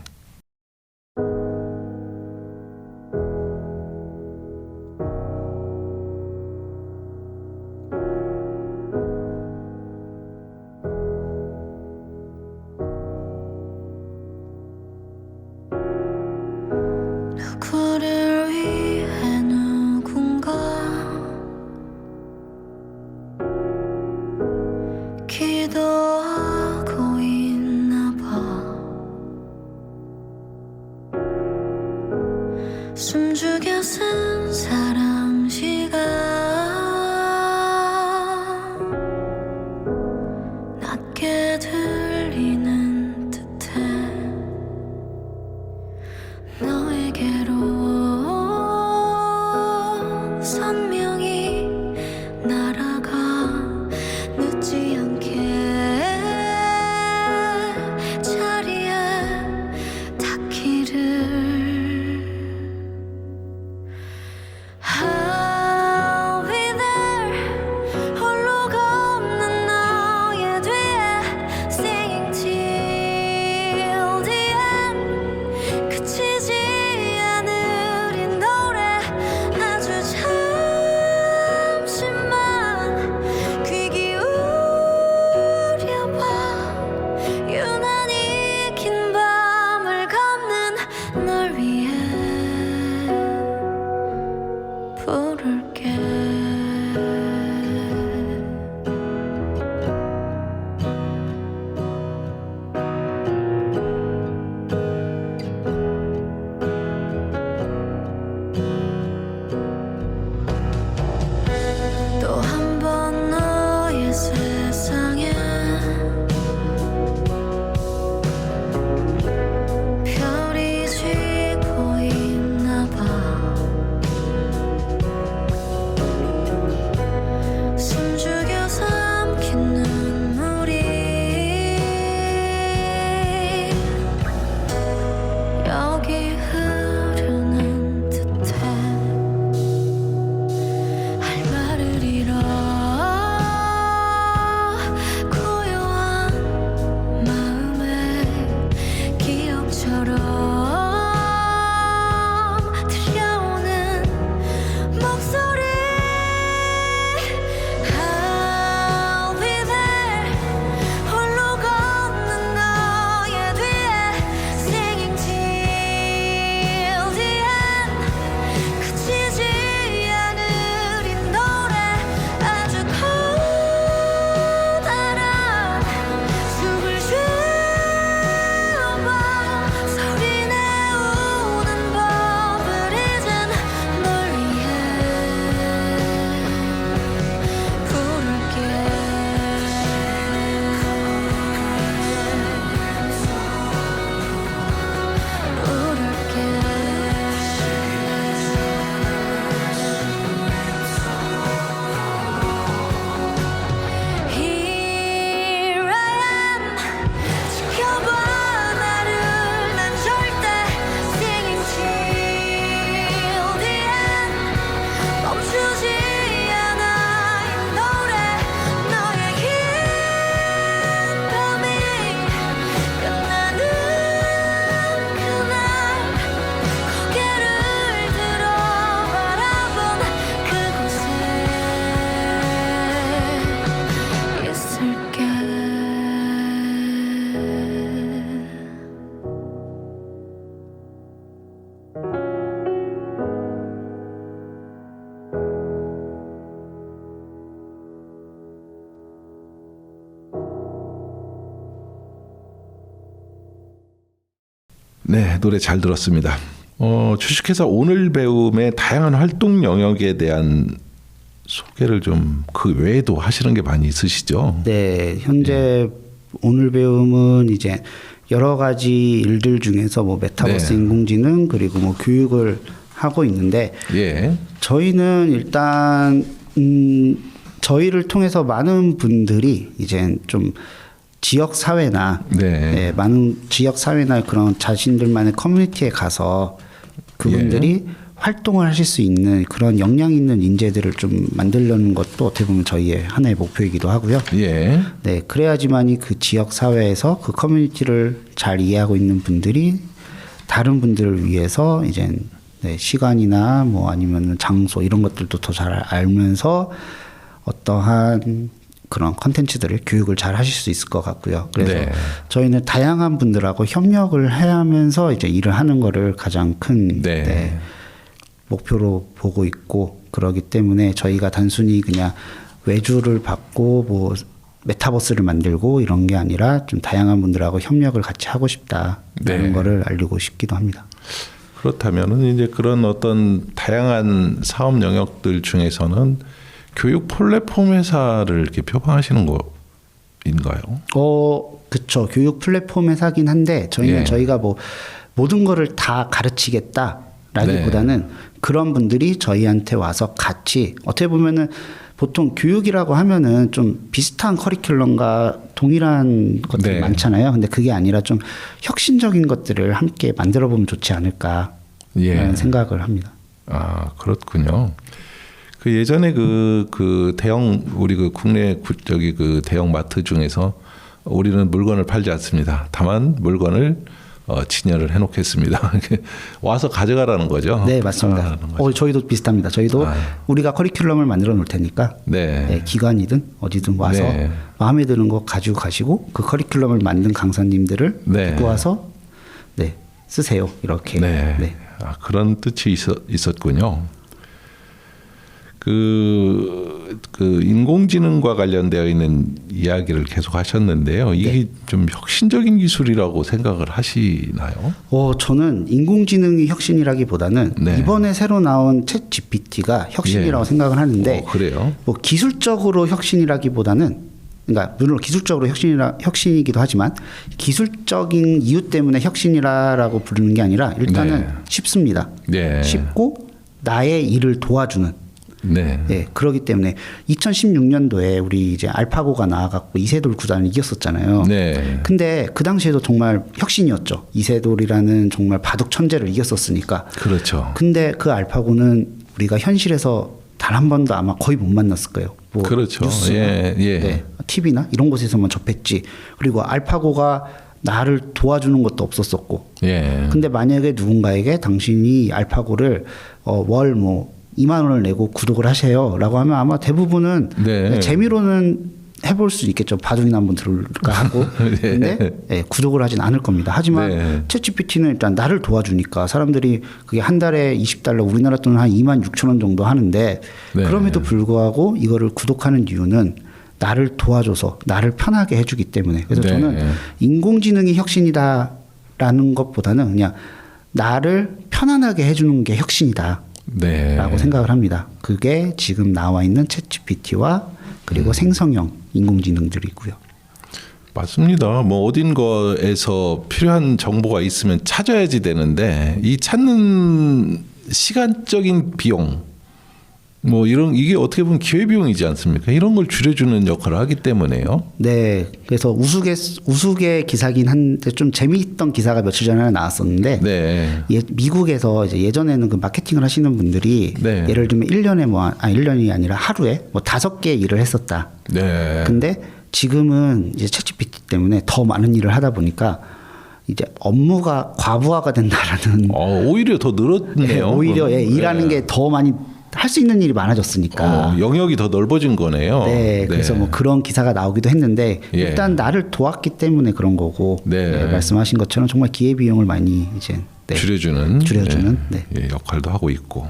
누구를 위해 누군가 기도하고 있나 봐. 숨죽여 쓴 사랑 시간 낮게 들리는 듯해 너에게로 선명히 날아가 늦지 않게 자리에 닿기를 네, 노래 잘 들었습니다. 주식회사 오늘 배움의 다양한 활동 영역에 대한 소개를 좀 그 외에도 하시는 게 많이 있으시죠? 네, 현재 오늘 배움은 이제 여러 가지 일들 중에서 뭐 메타버스 네. 인공지능 그리고 뭐 교육을 하고 있는데 예. 저희는 일단 저희를 통해서 많은 분들이 이제 좀 지역 사회나 네. 많은 지역 사회나 그런 자신들만의 커뮤니티에 가서 그분들이 예. 활동을 하실 수 있는 그런 역량 있는 인재들을 좀 만들려는 것도 어떻게 보면 저희의 하나의 목표이기도 하고요. 예. 네, 그래야지만이 그 지역 사회에서 그 커뮤니티를 잘 이해하고 있는 분들이 다른 분들을 위해서 이제 네, 시간이나 뭐 아니면 장소 이런 것들도 더 잘 알면서 어떠한 그런 컨텐츠들을 교육을 잘 하실 수 있을 것 같고요. 그래서 네. 저희는 다양한 분들하고 협력을 하면서 이제 일을 하는 거를 가장 큰 네. 네, 목표로 보고 있고 그러기 때문에 저희가 단순히 그냥 외주를 받고 뭐 메타버스를 만들고 이런 게 아니라 좀 다양한 분들하고 협력을 같이 하고 싶다라는 네. 거를 알리고 싶기도 합니다. 그렇다면은 이제 그런 어떤 다양한 사업 영역들 중에서는 교육 플랫폼 회사를 이렇게 표방하시는 거인가요? 그쵸. 교육 플랫폼 회사긴 한데 저희는 예. 저희가 뭐 모든 거를 다 가르치겠다라기보다는 네. 그런 분들이 저희한테 와서 같이 어떻게 보면은 보통 교육이라고 하면은 좀 비슷한 커리큘럼과 동일한 것들이 네. 많잖아요. 근데 그게 아니라 좀 혁신적인 것들을 함께 만들어 보면 좋지 않을까라는 예. 생각을 합니다. 아, 그렇군요. 그 예전에 그 대형 우리 그 국내 저기 그 대형 마트 중에서 우리는 물건을 팔지 않습니다. 다만 물건을 진열을 해놓겠습니다. 와서 가져가라는 거죠. 네, 맞습니다. 가져가라는 거죠. 저희도 비슷합니다. 저희도 아. 우리가 커리큘럼을 만들어 놓을 테니까 네. 네, 기관이든 어디든 와서 네. 마음에 드는 거 가지고 가시고 그 커리큘럼을 만든 강사님들을 네. 데리고 와서 네, 쓰세요. 이렇게. 네. 네. 아, 그런 뜻이 있었군요. 그 인공지능과 관련되어 있는 이야기를 계속 하셨는데요. 이게 네. 좀 혁신적인 기술이라고 생각을 하시나요? 저는 인공지능이 혁신이라기보다는 네. 이번에 새로 나온 챗 GPT가 혁신이라고 예. 생각을 하는데 그래요? 뭐 기술적으로 혁신이라기보다는 그러니까 물론 기술적으로 혁신이기도 하지만 기술적인 이유 때문에 혁신이라고 부르는 게 아니라 일단은 네. 쉽습니다. 네. 쉽고 나의 일을 도와주는 네. 예, 그러기 때문에 2016년도에 우리 이제 알파고가 나와갖고 이세돌 구단을 이겼었잖아요. 네. 근데 그 당시에도 정말 혁신이었죠. 이세돌이라는 정말 바둑 천재를 이겼었으니까. 그렇죠. 근데 그 알파고는 우리가 현실에서 단 한 번도 아마 거의 못 만났을 거예요. 뭐 그렇죠. 뉴스나 예. 네, TV나 이런 곳에서만 접했지. 그리고 알파고가 나를 도와주는 것도 없었었고. 예. 근데 만약에 누군가에게 당신이 알파고를 월 뭐 2만 원을 내고 구독을 하세요라고 하면 아마 대부분은 네. 재미로는 해볼 수 있겠죠. 바둑이나 한번 들을까 하고. 네. 근데 예, 구독을 하진 않을 겁니다. 하지만 네. 챗GPT는 일단 나를 도와주니까 사람들이 그게 한 달에 $20 우리나라 돈 한 26,000원 정도 하는데 네. 그럼에도 불구하고 이거를 구독하는 이유는 나를 도와줘서 나를 편하게 해주기 때문에. 그래서 네. 저는 인공지능이 혁신이다라는 것보다는 그냥 나를 편안하게 해주는 게 혁신이다. 네. 라고 생각을 합니다. 그게 지금 나와 있는 챗GPT와 그리고 생성형 인공지능들이고요. 맞습니다. 뭐 어딘가에서 필요한 정보가 있으면 찾아야지 되는데 이 찾는 시간적인 비용 뭐 이게 어떻게 보면 기회 비용이지 않습니까? 이런 걸 줄여주는 역할을 하기 때문에요. 네, 그래서 우스개 기사긴 한데 좀 재미있던 기사가 며칠 전에 하나 나왔었는데 네. 미국에서 이제 예전에는 그 마케팅을 하시는 분들이 네. 예를 들면 1년에 1년이 아니라 하루에 뭐 5개 일을 했었다. 네. 근데 지금은 이제 챗GPT 때문에 더 많은 일을 하다 보니까 이제 업무가 과부하가 된다라는 오히려 더 늘었네요. 네, 오히려 그럼. 일하는 게 더 많이 할 수 있는 일이 많아졌으니까. 영역이 더 넓어진 거네요. 네, 그래서 뭐 그런 기사가 나오기도 했는데 예. 일단 나를 도왔기 때문에 그런 거고 네. 네, 말씀하신 것처럼 정말 기회 비용을 많이 이제 네, 줄여주는 네. 예, 역할도 하고 있고.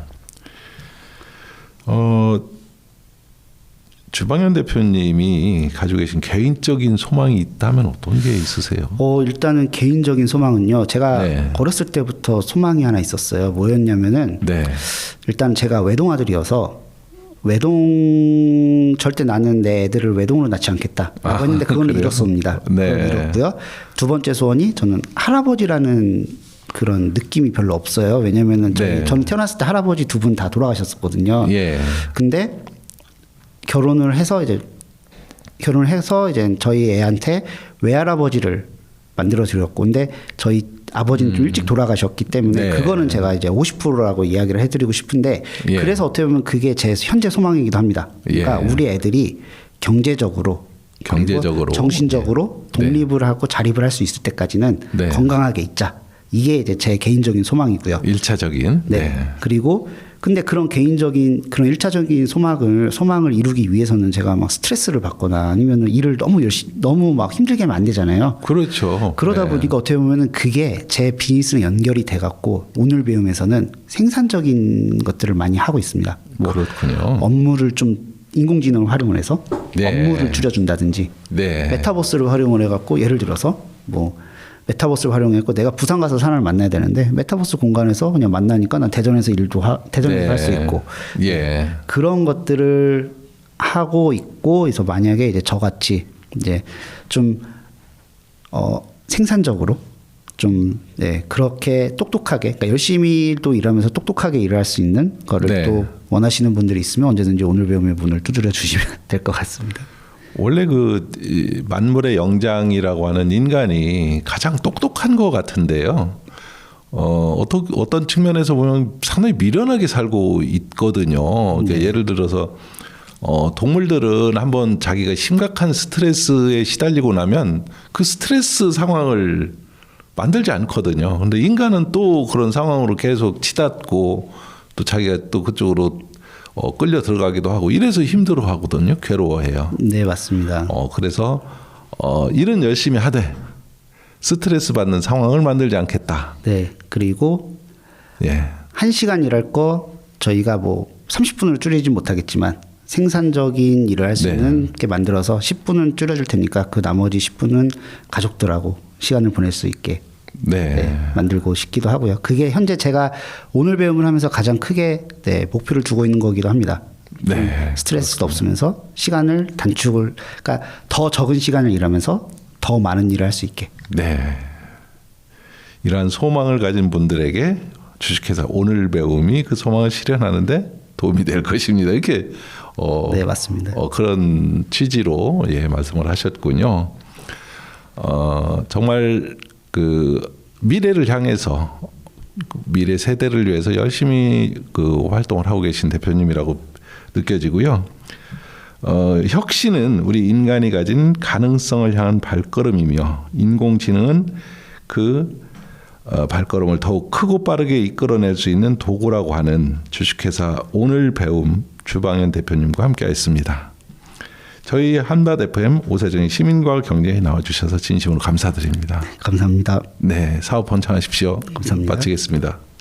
주방현 대표님이 가지고 계신 개인적인 소망이 있다면 어떤 게 있으세요? 일단은 개인적인 소망은요. 제가 네. 어렸을 때부터 소망이 하나 있었어요. 뭐였냐면은 네. 일단 제가 외동아들이어서 외동 절대 나는 내 애들을 외동으로 낳지 않겠다. 라고 했는데 그건 그래요? 이뤘습니다. 네. 그건 이뤘고요. 두 번째 소원이 저는 할아버지라는 그런 느낌이 별로 없어요. 왜냐면은 네. 저는 태어났을 때 할아버지 두 분 다 돌아가셨었거든요. 예. 근데 결혼을 해서 이제 저희 애한테 외할아버지를 만들어 드렸고, 근데 저희 아버지는 좀 일찍 돌아가셨기 때문에 네. 그거는 제가 이제 50%라고 이야기를 해드리고 싶은데 예. 그래서 어떻게 보면 그게 제 현재 소망이기도 합니다. 그러니까 예. 우리 애들이 경제적으로 그리고 경제적으로. 정신적으로 네. 독립을 하고 자립을 할 수 있을 때까지는 네. 건강하게 있자. 이게 이제 제 개인적인 소망이고요. 1차적인. 네. 그리고 근데 그런 개인적인 그런 일차적인 소망을 이루기 위해서는 제가 막 스트레스를 받거나 아니면 일을 너무 막 힘들게 하면 안 되잖아요. 그렇죠. 그러다 네. 보니까 어떻게 보면은 그게 제 비즈니스랑 연결이 돼 갖고 오늘 배움에서는 생산적인 것들을 많이 하고 있습니다. 그렇군요. 업무를 좀 인공지능을 활용을 해서 네. 업무를 줄여준다든지 네. 메타버스를 활용을 해갖고 예를 들어서 뭐 메타버스를 활용했고 내가 부산 가서 사람을 만나야 되는데 메타버스 공간에서 그냥 만나니까 난 대전에서 대전에서 네. 할 수 있고 예. 그런 것들을 하고 있고 그래서 만약에 이제 저같이 이제 좀 생산적으로 좀 그렇게 똑똑하게 그러니까 열심히 또 일하면서 똑똑하게 일을 할 수 있는 거를 네. 또 원하시는 분들이 있으면 언제든지 오늘 배움의 문을 두드려 주시면 될 것 같습니다. 원래 이 만물의 영장이라고 하는 인간이 가장 똑똑한 것 같은데요. 어떤 측면에서 보면 상당히 미련하게 살고 있거든요. 그러니까 예를 들어서 동물들은 한번 자기가 심각한 스트레스에 시달리고 나면 그 스트레스 상황을 만들지 않거든요. 근데 인간은 또 그런 상황으로 계속 치닫고 또 자기가 또 그쪽으로 끌려 들어가기도 하고 이래서 힘들어 하거든요. 괴로워해요. 네, 맞습니다. 그래서 일은 열심히 하되 스트레스 받는 상황을 만들지 않겠다. 네, 그리고 예. 1시간 일할 거 저희가 뭐 30분을 줄이지 못하겠지만 생산적인 일을 할 수 네. 있는 게 만들어서 10분은 줄여줄 테니까 그 나머지 10분은 가족들하고 시간을 보낼 수 있게 네. 만들고 싶기도 하고요. 그게 현재 제가 오늘 배움을 하면서 가장 크게 목표를 두고 있는 거기도 합니다. 네. 스트레스도 없으면서 시간을 그러니까 더 적은 시간을 일하면서 더 많은 일을 할 수 있게. 네. 이러한 소망을 가진 분들에게 주식회사 오늘 배움이 그 소망을 실현하는데 도움이 될 것입니다. 이렇게 네, 맞습니다. 그런 취지로 말씀을 하셨군요. 정말 그 미래를 향해서 미래 세대를 위해서 열심히 그 활동을 하고 계신 대표님이라고 느껴지고요. 혁신은 우리 인간이 가진 가능성을 향한 발걸음이며 인공지능은 그 발걸음을 더욱 크고 빠르게 이끌어낼 수 있는 도구라고 하는 주식회사 오늘 배움 주방현 대표님과 함께했습니다. 저희 한밭 FM 오세정의 시민과학 경제에 나와주셔서 진심으로 감사드립니다. 감사합니다. 네, 사업 번창하십시오. 감사합니다. 마치겠습니다.